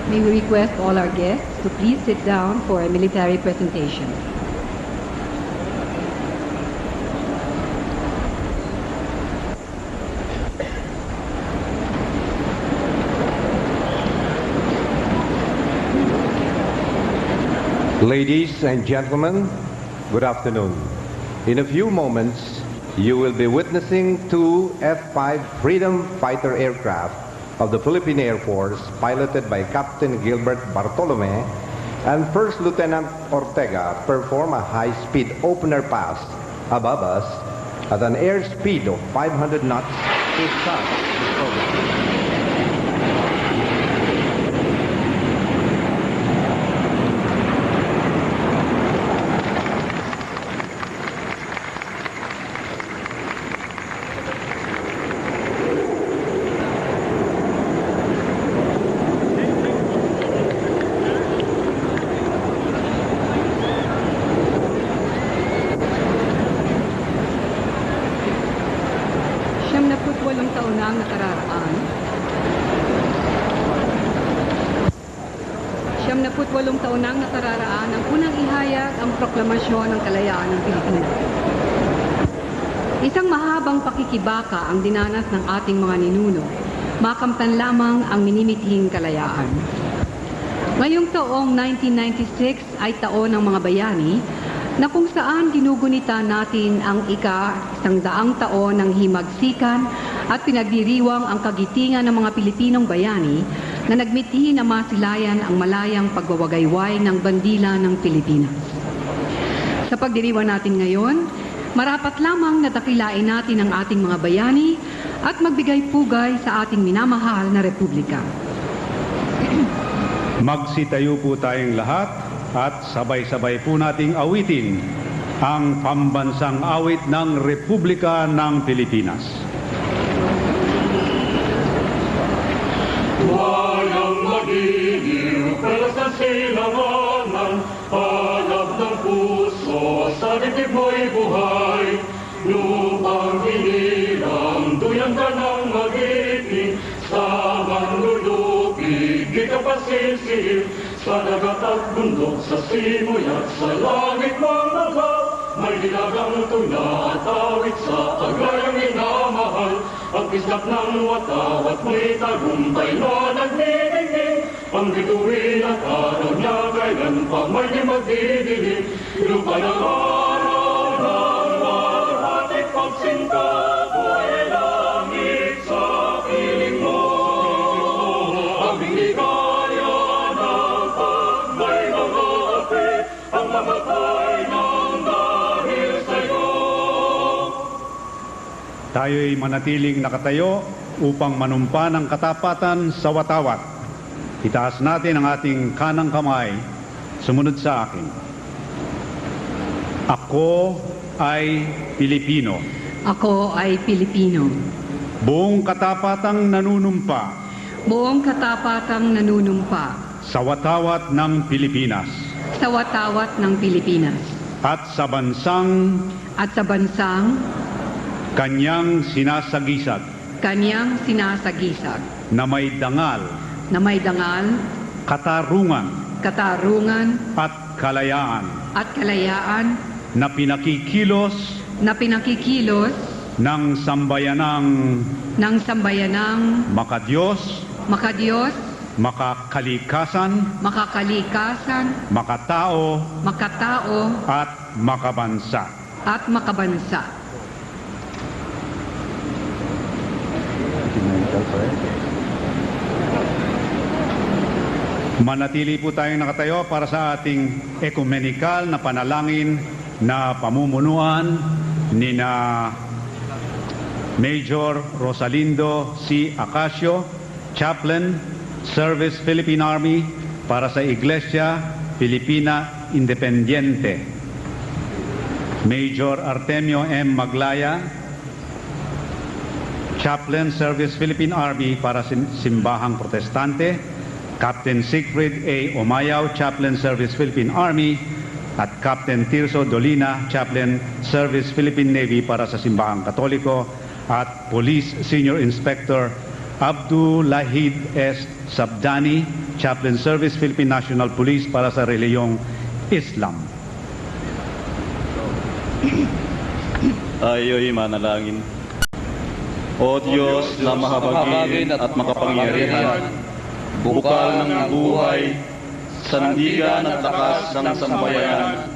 May we request all our guests to please sit down for a military presentation.
Ladies and gentlemen, good afternoon. In a few moments, you will be witnessing two F-5 Freedom Fighter aircraft of the Philippine Air Force piloted by Captain Gilbert Bartolome and First Lieutenant Ortega perform a high-speed opener pass above us at an airspeed of 500 knots to start the program.
Walong taon nang nakararaan ang unang ihayag ang proklamasyon ng kalayaan ng Pilipinas. Isang mahabang pakikibaka ang dinanas ng ating mga ninuno, makamtan lamang ang minimithing kalayaan. Ngayong taong 1996 ay taon ng mga bayani na kung saan ginugunita natin ang ika-100 taon ng himagsikan at pinagdiriwang ang kagitingan ng mga Pilipinong bayani na nagmithi na masilayan ang malayang pagwawagayway ng bandila ng Pilipinas. Sa pagdiriwang natin ngayon, marapat lamang na dakilain natin ang ating mga bayani at magbigay pugay sa ating minamahal na republika.
Magsitayo po tayong lahat at sabay-sabay po nating awitin ang pambansang awit ng Republika ng Pilipinas.
Walang magiging pala sa silanganan, hanap ng puso, sa dibdib mo'y buhay. Lupang inilang, duyan ka ng mag-ibig, sa manlulupig, di ka pasilsil, sa dagat at bundok, sa simoy at sa langit mga may dilagang tuna at awit sa agayang minamahal. Ang kislap ng watawat may tagumpay na nagdidingding. Ang bituin at araw niya kailan pa may di magdidilim. Lupa ng araw ng marhating pagsinta, buhay langit sa piling mo. Ang biligaya ng pagmay mga api, ang mamatay ng dahil sa'yo.
Tayo'y manatiling nakatayo upang manumpa ng katapatan sa watawat. Itaas natin ang ating kanang kamay, sumunod sa akin. Ako ay Pilipino.
Ako ay Pilipino.
Buong katapatang nanunumpa
Buong katapatang nanunumpa
sa watawat ng Pilipinas
sa watawat ng Pilipinas
at sa bansang kanyang sinasagisag
kanyang sinasagisag
na may dangal
katarungan
at kalayaan
at kalayaan
na pinakikilos
na pinakikilos
ng sambayanang makadiyos,
makadiyos,
makakalikasan, makatao, at makabansa. Manatili po tayong nakatayo para sa ating ekumenikal na panalangin na pamumunuan ni na Major Rosalindo C. Acacio, Chaplain, Service Philippine Army para sa Iglesia Filipina Independiente. Major Artemio M. Maglaya, Chaplain, Service Philippine Army para sa Simbahang Protestante. Captain Siegfried A. Omayaw, Chaplain, Service Philippine Army, at Captain Tirso Dolina, Chaplain, Service Philippine Navy para sa Simbahang Katoliko, at Police Senior Inspector Abdulahid S. Sabdani, Chaplain, Service Philippine National Police para sa reliyong Islam.
Tayo'y manalangin. O Diyos na mahabagin at makapangyarihan, bukal ng buhay, sandigan at lakas ng sambayanan,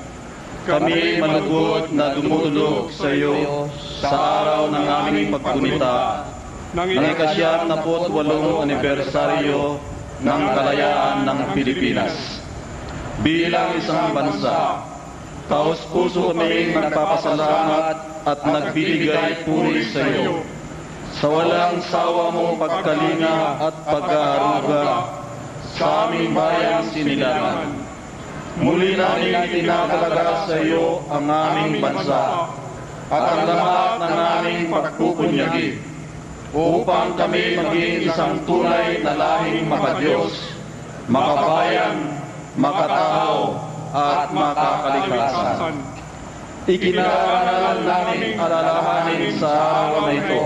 kami malugod na dumulog sa iyo sa araw ng aming paggunita ng ika-98 anibersaryo ng kalayaan ng Pilipinas. Bilang isang bansa, taos-puso kaming nagpapasalamat at nagbibigay puri sa iyo sa walang sawa mong pagkalinga at pag-aaruga sa aming bayang Sinilangan. Muli namin itinatalaga sa iyo ang aming bansa at ang lahat ng aming pagpupunyagi upang kami maging isang tunay na lahing makadiyos, makabayan, makatao at makakalikasan. Ikinaaral namin alalahanin sa araw na ito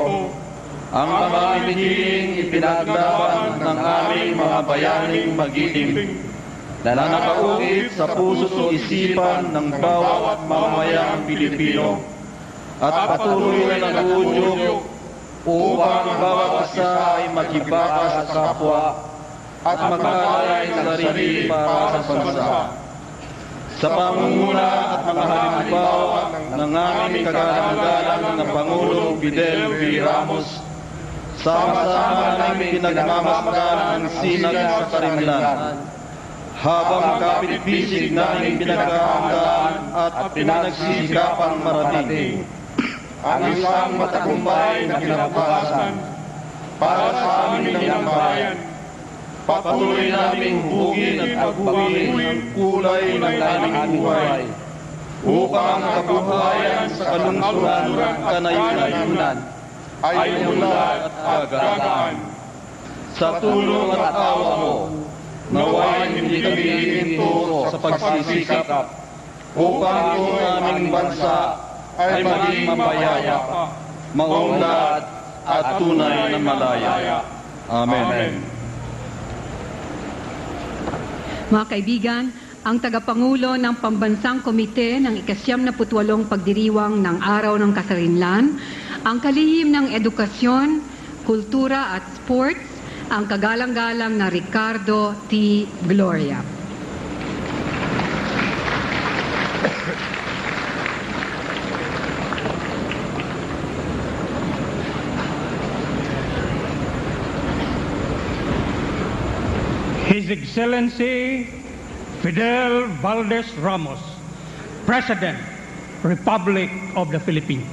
ang mga hinihiling ipinaglaban ng aming mga bayaning mag-itim na nakaukit sa puso at isipan ng bawat mamamayang Pilipino at patuloy na nag-uudyok upang bawat isa ay makibaka sa kapwa at mag-alay ng sarili para sa bansa. Sa pangunguna at mga halimbawa ng aming kagalang-galang na Pangulong Fidel V. Ramos, sama-sama namin pinagmamasdan ang sinag sa Karimlan, habang kapit-bisig namin pinagkahandaan at pinagsisikapang marating ang isang matagumpay na kinabukasan para sa amin ng bayan. Patuloy naming hugin at agbuhin ang kulay ng aming buhay upang ang kabuhayan sa kalungsuran at kanayunan ay unlad at gagaan. Sa tulong at awa mo, naway hindi kami hihinto sa pagsisikap upang ang aming bansa ay maging mapayapa, maunlad at tunay na malaya. Amen.
Mga kaibigan, ang tagapangulo ng Pambansang Komite ng ika-98 pagdiriwang ng Araw ng Kasarinlan, ang kalihim ng edukasyon, kultura at sports, ang kagalang-galang na Ricardo T. Gloria.
His Excellency Fidel Valdez Ramos, President, Republic of the Philippines.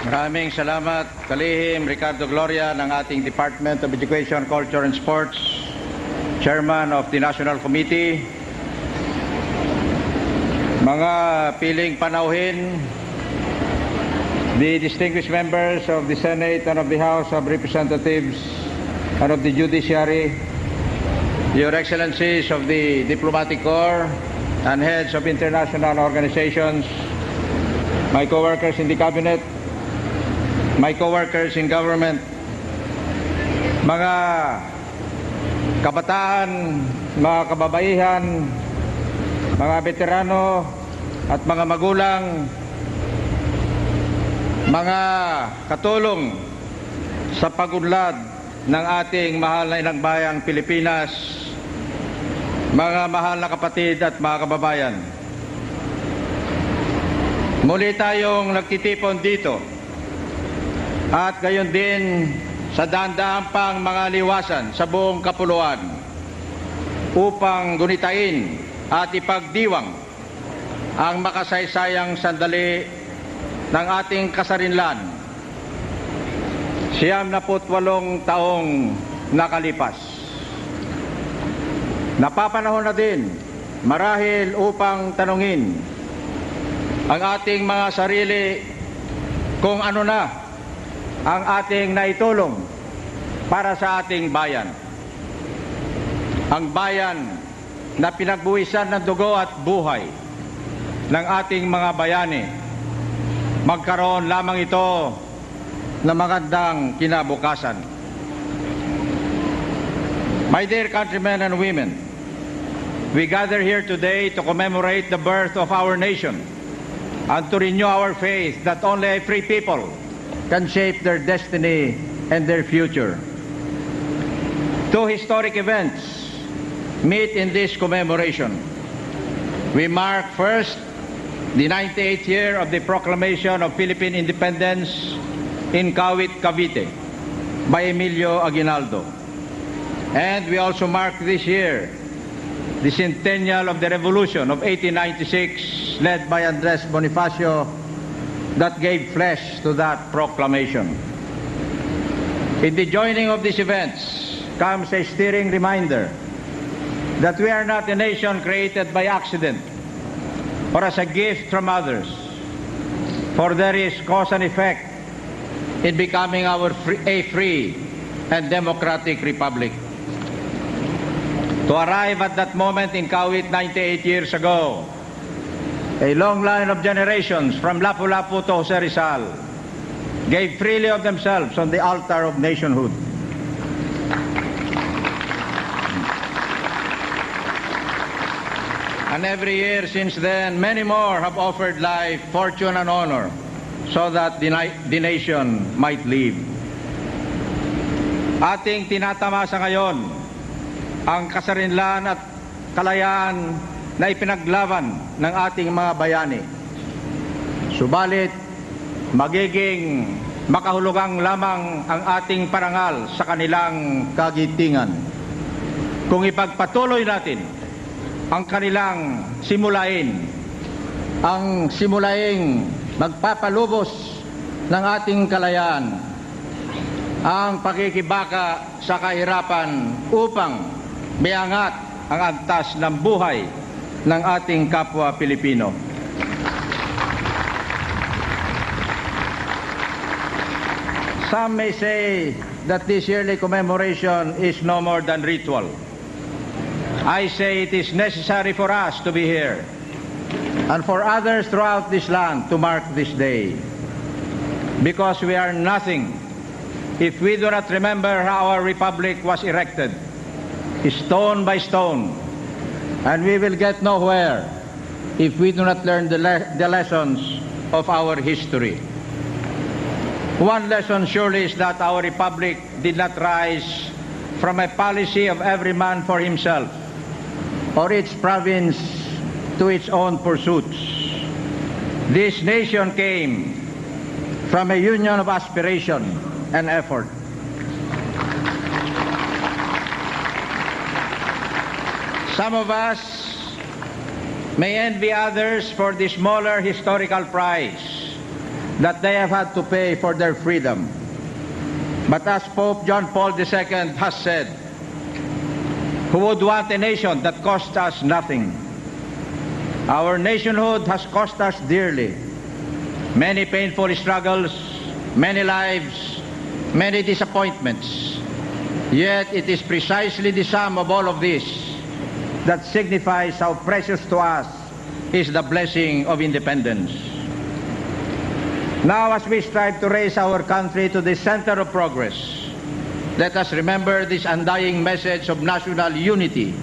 Maraming salamat, Kalihim Ricardo Gloria ng ating Department of Education, Culture and Sports, Chairman of the National Committee, mga piling panauhin, the distinguished members of the Senate and of the House of Representatives and of the Judiciary, Your Excellencies of the Diplomatic Corps and heads of international organizations, my co-workers in the cabinet, my co-workers in government, mga kabataan, mga kababaihan, mga veterano at mga magulang, mga katulong sa pagunlad ng ating mahal na inang bayang Pilipinas, mga mahal na kapatid at mga kababayan. Muli tayong nagtitipon dito at gayon din sa daan-daan pang mga liwasan sa buong kapuluan upang gunitain at ipagdiwang ang makasaysayang sandali ng ating kasarinlan 98 taong nakalipas. Napapanahon na din marahil upang tanungin ang ating mga sarili kung ano na ang ating naitulong para sa ating bayan. Ang bayan na pinagbuwisan ng dugo at buhay ng ating mga bayani, magkaroon lamang ito ng magandang kinabukasan. My dear countrymen and women, we gather here today to commemorate the birth of our nation and to renew our faith that only a free people can shape their destiny and their future. Two historic events meet in this commemoration. We mark first the 98th year of the proclamation of Philippine independence in Kawit, Cavite by Emilio Aguinaldo. And we also mark this year the centennial of the revolution of 1896 led by Andres Bonifacio that gave flesh to that proclamation. In the joining of these events comes a stirring reminder that we are not a nation created by accident or as a gift from others, for there is cause and effect in becoming a free and democratic republic. To arrive at that moment in Kawit 98 years ago, a long line of generations from Lapu-Lapu to Jose Rizal gave freely of themselves on the altar of nationhood. And every year since then, many more have offered life, fortune, and honor so that the nation might live. Ating tinatamasa ngayon ang kasarinlan at kalayaan na ipinaglaban ng ating mga bayani. Subalit, magiging makahulugang lamang ang ating parangal sa kanilang kagitingan kung ipagpatuloy natin ang kanilang simulain, ang simulaing magpapalubos ng ating kalayaan, ang pakikibaka sa kahirapan upang miangat ang antas ng buhay ng ating kapwa Pilipino. Some may say that this yearly commemoration is no more than ritual. I say it is necessary for us to be here and for others throughout this land to mark this day, because we are nothing if we do not remember how our republic was erected, stone by stone, and we will get nowhere if we do not learn the lessons of our history. One lesson surely is that our republic did not rise from a policy of every man for himself or each province to its own pursuits. This nation came from a union of aspiration and effort. Some of us may envy others for the smaller historical price that they have had to pay for their freedom. But as Pope John Paul II has said, who would want a nation that cost us nothing? Our nationhood has cost us dearly. Many painful struggles, many lives, many disappointments. Yet it is precisely the sum of all of this that signifies how precious to us is the blessing of independence. Now, as we strive to raise our country to the center of progress, let us remember this undying message of national unity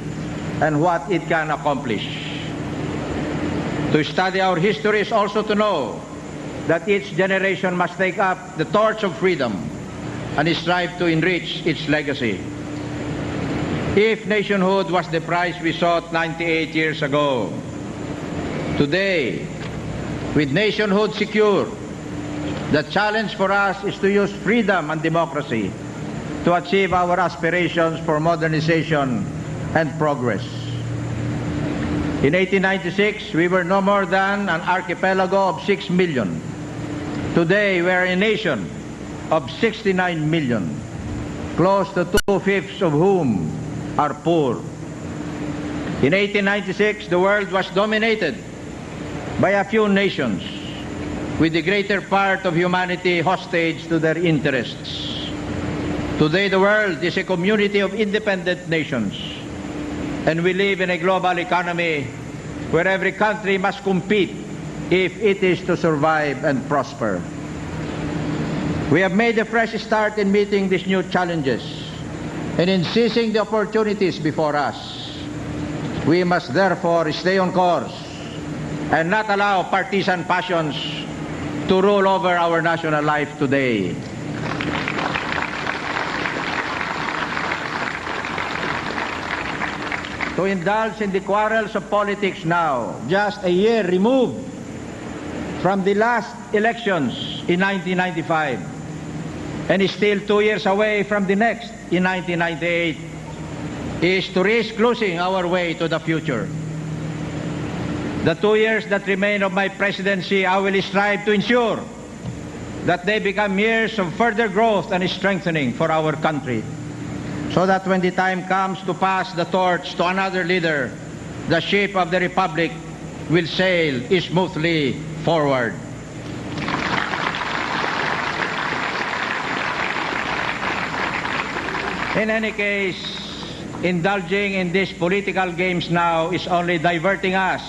and what it can accomplish. To study our history is also to know that each generation must take up the torch of freedom and strive to enrich its legacy. If nationhood was the prize we sought 98 years ago, today, with nationhood secure, the challenge for us is to use freedom and democracy to achieve our aspirations for modernization and progress. In 1896, we were no more than an archipelago of 6 million. Today, we are a nation of 69 million, close to 2/5 of whom are poor. In 1896, the world was dominated by a few nations, with the greater part of humanity hostage to their interests. Today, the world is a community of independent nations, and we live in a global economy where every country must compete if it is to survive and prosper. We have made a fresh start in meeting these new challenges and in seizing the opportunities before us. We must therefore stay on course and not allow partisan passions to rule over our national life today. To indulge in the quarrels of politics now, just a year removed from the last elections in 1995, and is still 2 years away from the next in 1998, is to risk losing our way to the future. The 2 years that remain of my presidency, I will strive to ensure that they become years of further growth and strengthening for our country, so that when the time comes to pass the torch to another leader, the ship of the Republic will sail smoothly forward. In any case, indulging in these political games now is only diverting us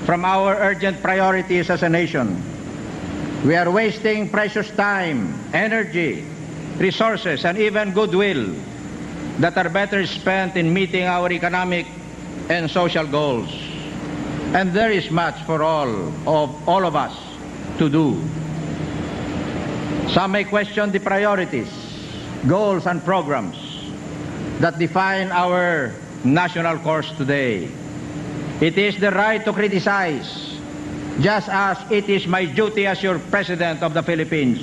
from our urgent priorities as a nation. We are wasting precious time, energy, resources, and even goodwill that are better spent in meeting our economic and social goals. And there is much for all of us to do. Some may question the priorities, goals, and programs that define our national course today. It is the right to criticize, just as it is my duty as your President of the Philippines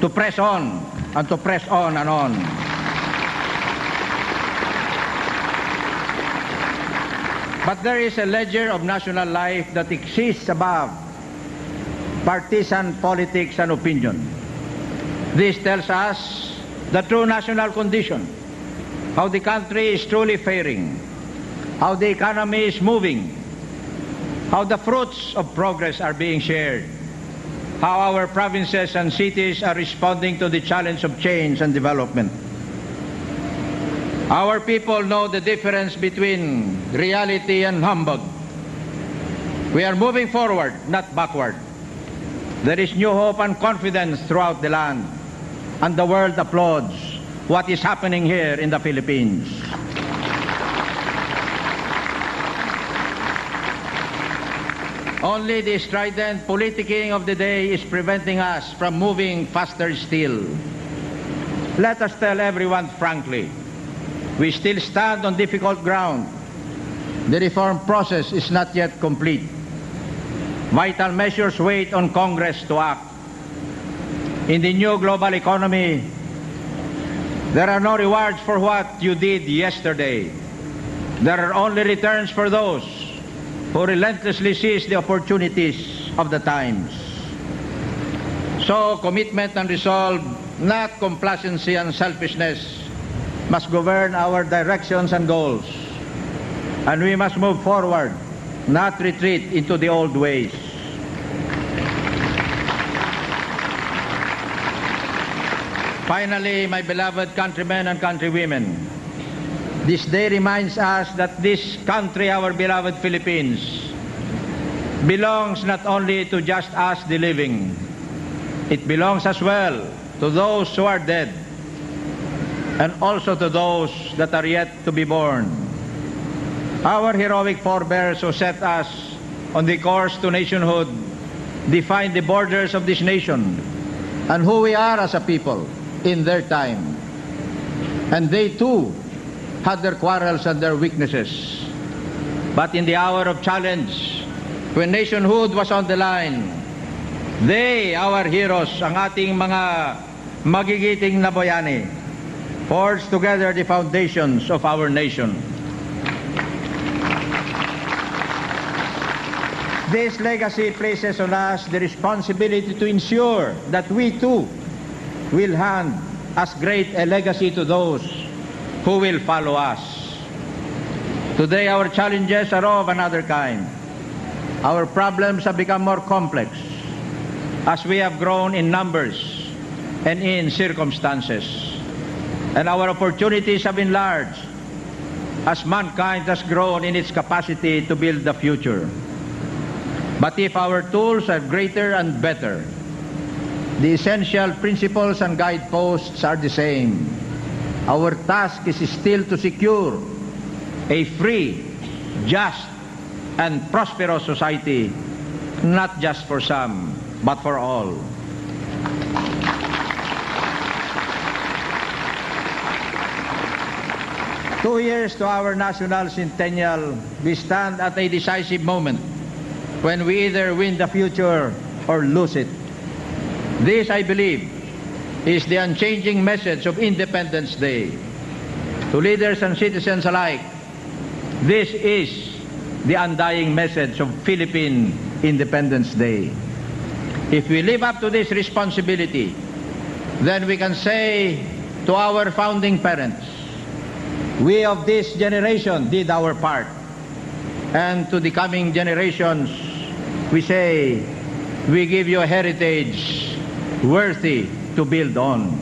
to press on and to press on and on. But there is a ledger of national life that exists above partisan politics and opinion. This tells us the true national condition, how the country is truly faring, how the economy is moving, how the fruits of progress are being shared, how our provinces and cities are responding to the challenge of change and development. Our people know the difference between reality and humbug. We are moving forward, not backward. There is new hope and confidence throughout the land, and the world applauds what is happening here in the Philippines. Only the strident politicking of the day is preventing us from moving faster still. Let us tell everyone frankly, we still stand on difficult ground. The reform process is not yet complete. Vital measures wait on Congress to act. In the new global economy, there are no rewards for what you did yesterday. There are only returns for those who relentlessly seize the opportunities of the times. So commitment and resolve, not complacency and selfishness, must govern our directions and goals. And we must move forward, not retreat into the old ways. Finally, my beloved countrymen and countrywomen, this day reminds us that this country, our beloved Philippines, belongs not only to just us, the living, It belongs as well to those who are dead and also to those that are yet to be born. Our heroic forebears who set us on the course to nationhood defined the borders of this nation and who we are as a people in their time. And they too had their quarrels and their weaknesses. But in the hour of challenge, when nationhood was on the line, they, our heroes, ang ating mga magigiting na bayani, forged together the foundations of our nation. This legacy places on us the responsibility to ensure that we too will hand as great a legacy to those who will follow us. Today our challenges are of another kind. Our problems have become more complex as we have grown in numbers and in circumstances. And our opportunities have enlarged as mankind has grown in its capacity to build the future. But if our tools are greater and better, the essential principles and guideposts are the same. Our task is still to secure a free, just, and prosperous society, not just for some, but for all. Two years to our national centennial, we stand at a decisive moment when we either win the future or lose it. This, I believe, is the unchanging message of Independence Day. To leaders and citizens alike, this is the undying message of Philippine Independence Day. If we live up to this responsibility, then we can say to our founding parents, we of this generation did our part. And to the coming generations, we say, we give you a heritage worthy to build on.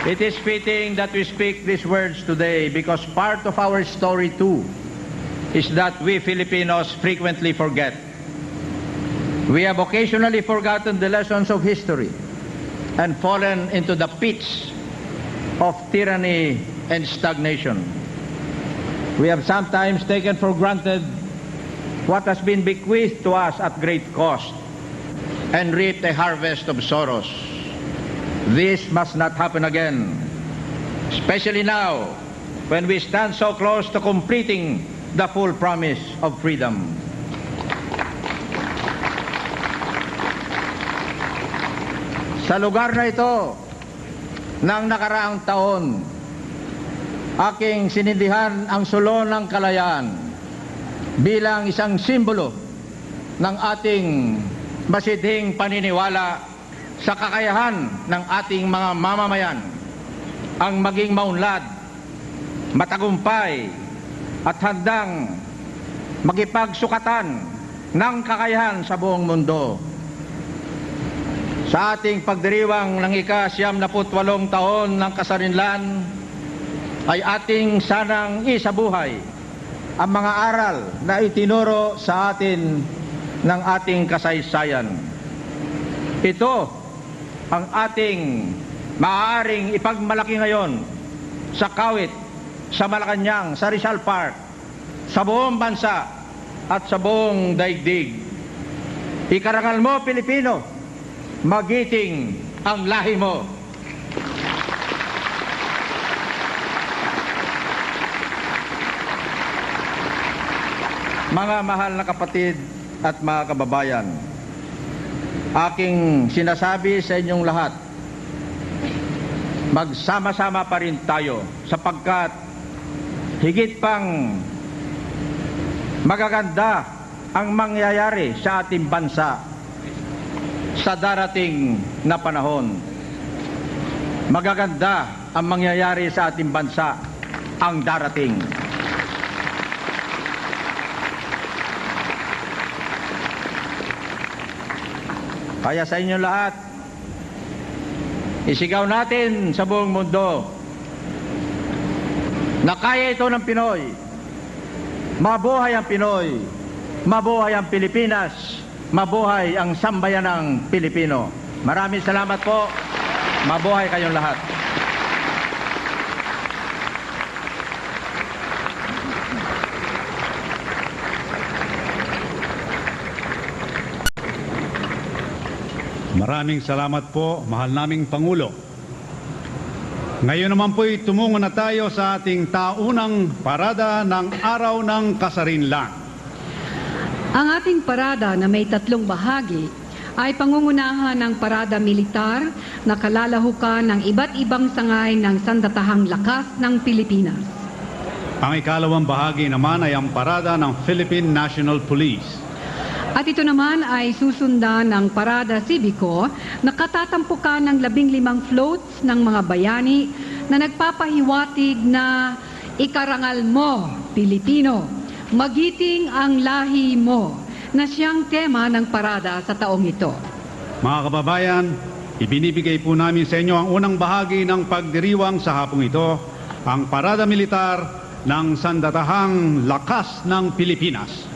It is fitting that we speak these words today because part of our story too is that we Filipinos frequently forget. We have occasionally forgotten the lessons of history and fallen into the pits of tyranny and stagnation. We have sometimes taken for granted what has been bequeathed to us at great cost and reaped a harvest of sorrows. This must not happen again, especially now when we stand so close to completing the full promise of freedom. Sa lugar na ito, ng nakaraang taon, aking sinindihan ang sulo ng kalayaan bilang isang simbolo ng ating masidhing paniniwala sa kakayahan ng ating mga mamamayan ang maging maunlad, matagumpay at handang makipagsukatan ng kakayahan sa buong mundo. Sa ating pagdiriwang ng ika-98 taon ng kasarinlan ay ating sanang isabuhay ang mga aral na itinuro sa atin ng ating kasaysayan. Ito ang ating maaaring ipagmalaki ngayon sa Kawit, sa Malacanang, sa Rizal Park, sa buong bansa at sa buong daigdig. Ikarangal mo, Pilipino, magiting ang lahi mo. Mga mahal na kapatid at mga kababayan, aking sinasabi sa inyong lahat, magsama-sama pa rin tayo sapagkat higit pang magaganda ang mangyayari sa ating bansa sa darating na panahon. Magaganda ang mangyayari sa ating bansa ang darating. Kaya sa inyo lahat, isigaw natin sa buong mundo na kaya ito ng Pinoy. Mabuhay ang Pinoy. Mabuhay ang Pilipinas! Mabuhay ang sambayanang Pilipino! Maraming salamat po. Mabuhay kayong lahat.
Maraming salamat po, mahal naming Pangulo. Ngayon naman po'y tumungo na tayo sa ating taunang parada ng Araw ng Kasarinlan.
Ang ating parada na may 3 bahagi ay pangungunahan ng parada militar na kalalahukan ng iba't ibang sangay ng sandatahang lakas ng Pilipinas.
Ang ikalawang bahagi naman ay ang parada ng Philippine National Police.
At ito naman ay susundan ng parada sibiko na katatampukan ng 15 floats ng mga bayani na nagpapahiwatig na ikarangal mo, Pilipino, magiting ang lahi mo, na siyang tema ng parada sa taong ito.
Mga kababayan, ibinibigay po namin sa inyo ang unang bahagi ng pagdiriwang sa hapong ito, ang parada militar ng sandatahang lakas ng Pilipinas.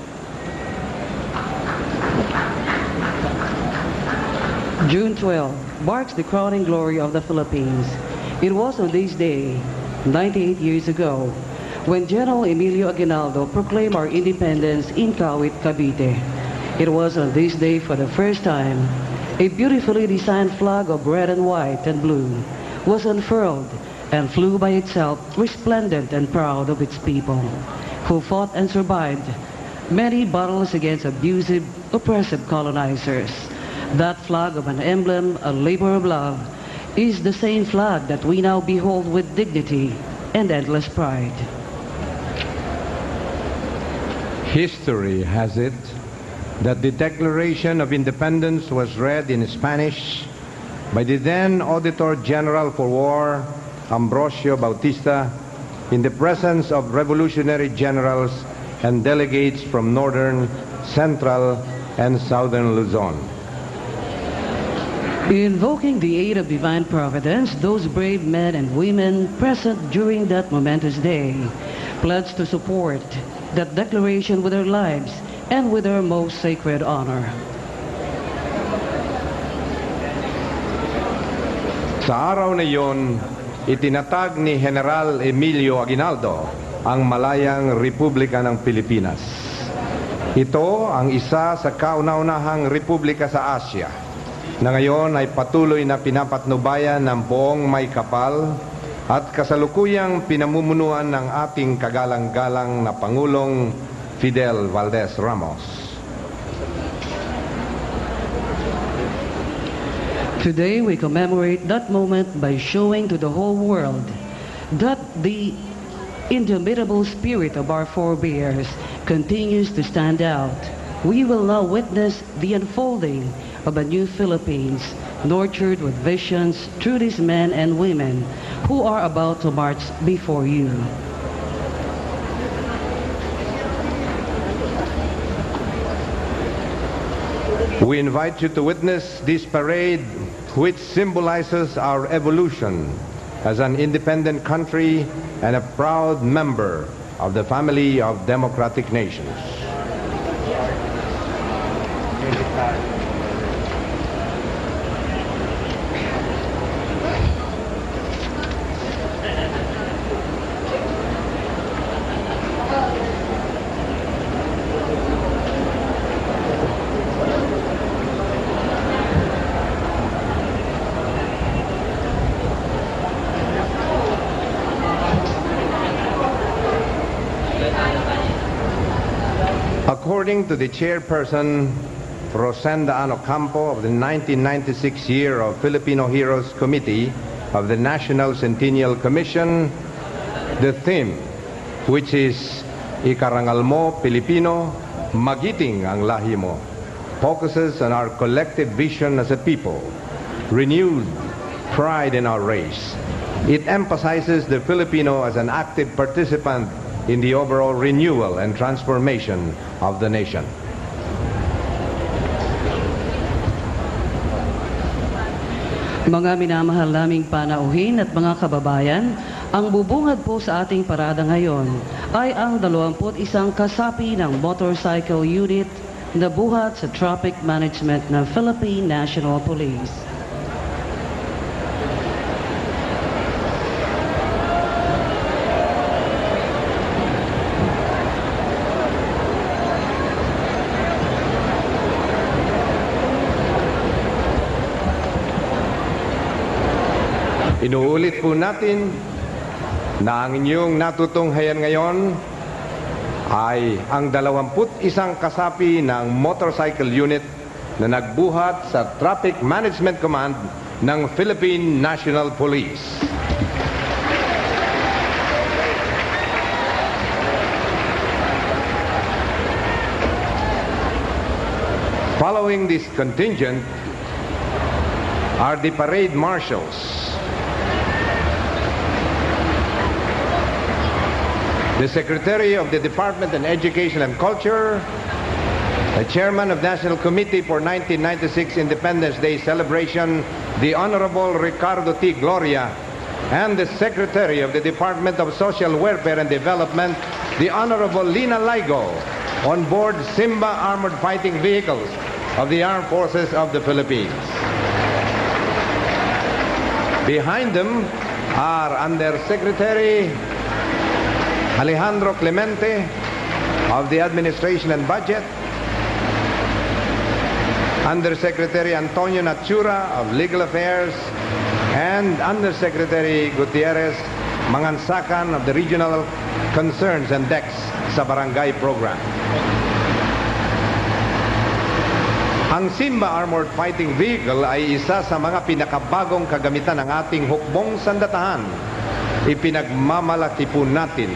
June 12 marks the crowning glory of the Philippines. It was on this day, 98 years ago, when General Emilio Aguinaldo proclaimed our independence in Kawit, Cavite. It was on this day for the first time, a beautifully designed flag of red and white and blue was unfurled and flew by itself, resplendent and proud of its people, who fought and survived many battles against abusive, oppressive colonizers. That flag of an emblem, a labor of love, is the same flag that we now behold with dignity and endless pride.
History has it that the Declaration of Independence was read in Spanish by the then Auditor General for War, Ambrosio Bautista, in the presence of revolutionary generals and delegates from northern, central, and southern Luzon.
Invoking the aid of divine providence, those brave men and women present during that momentous day pledged to support that declaration with their lives and with their most sacred honor.
Sa araw na iyon, itinatag ni General Emilio Aguinaldo ang Malayang Republika ng Pilipinas. Ito ang isa sa kauna-unahang republika sa Asya na ngayon ay patuloy na pinapatnubayan ng buong may kapal at kasalukuyang pinamumunuan ng ating kagalang-galang na Pangulong Fidel Valdez Ramos.
Today we commemorate that moment by showing to the whole world that the indomitable spirit of our forebears continues to stand out. We will now witness the unfolding of a new Philippines, nurtured with visions through these men and women who are about to march before you.
We invite you to witness this parade which symbolizes our evolution as an independent country and a proud member of the family of democratic nations. According to the chairperson, Rosenda Anocampo of the 1996 year of Filipino Heroes Committee of the National Centennial Commission, the theme, which is Ikarangal mo, Pilipino, magiting ang lahi mo, focuses on our collective vision as a people, renewed pride in our race. It emphasizes the Filipino as an active participant in the overall renewal and transformation of the nation.
Mga minamahal naming panauhin at mga kababayan, ang bubungad po sa ating parada ngayon ay ang 21 kasapi ng motorcycle unit na buhat sa traffic management ng Philippine National Police.
Inuulit po natin na ang inyong natutunghayan ngayon ay ang 21 kasapi ng motorcycle unit na nagbuhat sa Traffic Management Command ng Philippine National Police. Following this contingent are the parade marshals, the Secretary of the Department of Education and Culture, the Chairman of National Committee for 1996 Independence Day Celebration, the Honorable Ricardo T. Gloria, and the Secretary of the Department of Social Welfare and Development, the Honorable Lina Laigo, on board Simba Armored Fighting Vehicles of the Armed Forces of the Philippines. Behind them are Undersecretary Alejandro Clemente of the Administration and Budget, Undersecretary Antonio Natura of Legal Affairs, and Undersecretary Gutierrez Mangansakan of the Regional Concerns and DEX sa Barangay Program. Ang Simba Armored Fighting Vehicle ay isa sa mga pinakabagong kagamitan ng ating hukbong sandatahan. Ipinagmamalaki po natin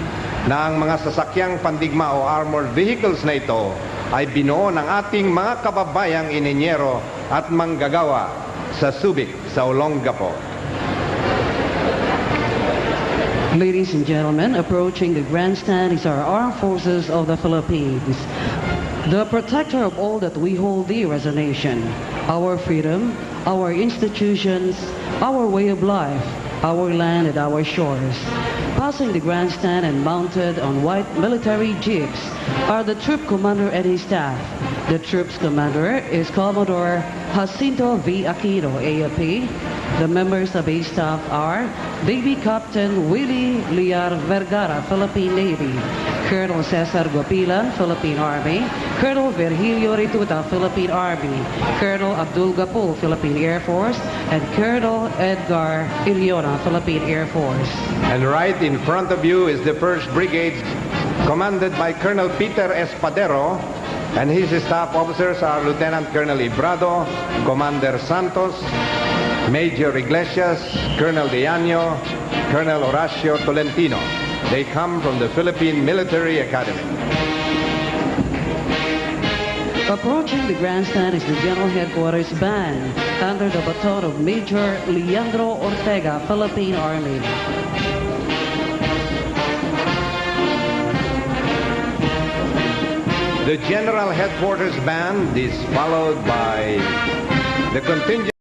na ang mga sasakyang pandigma o armored vehicles na ito ay binuo ng ating mga kababayang inenyero at manggagawa sa Subic, sa Olongapo.
Ladies and gentlemen, approaching the grandstand is our Armed Forces of the Philippines, the protector of all that we hold dear as a nation, our freedom, our institutions, our way of life, our land and our shores. Passing the grandstand and mounted on white military jeeps are the troop commander and his staff. The troop's commander is Commodore Jacinto V. Aquino, AFP. The members of his staff are Navy Captain Willie Liar Vergara, Philippine Navy, Colonel Cesar Gopilan, Philippine Army, Colonel Virgilio Rituta, Philippine Army, Colonel Abdul Gapul, Philippine Air Force, and Colonel Edgar Iliona, Philippine Air Force.
And right in front of you is the 1st Brigade, commanded by Colonel Peter Espadero, and his staff officers are Lieutenant Colonel Ibrado, Commander Santos, Major Iglesias, Colonel Diaño, Colonel Horacio Tolentino. They come from the Philippine Military Academy.
Approaching the grandstand is the General Headquarters Band under the baton of Major Leandro Ortega, Philippine Army.
The General Headquarters Band is followed by the contingent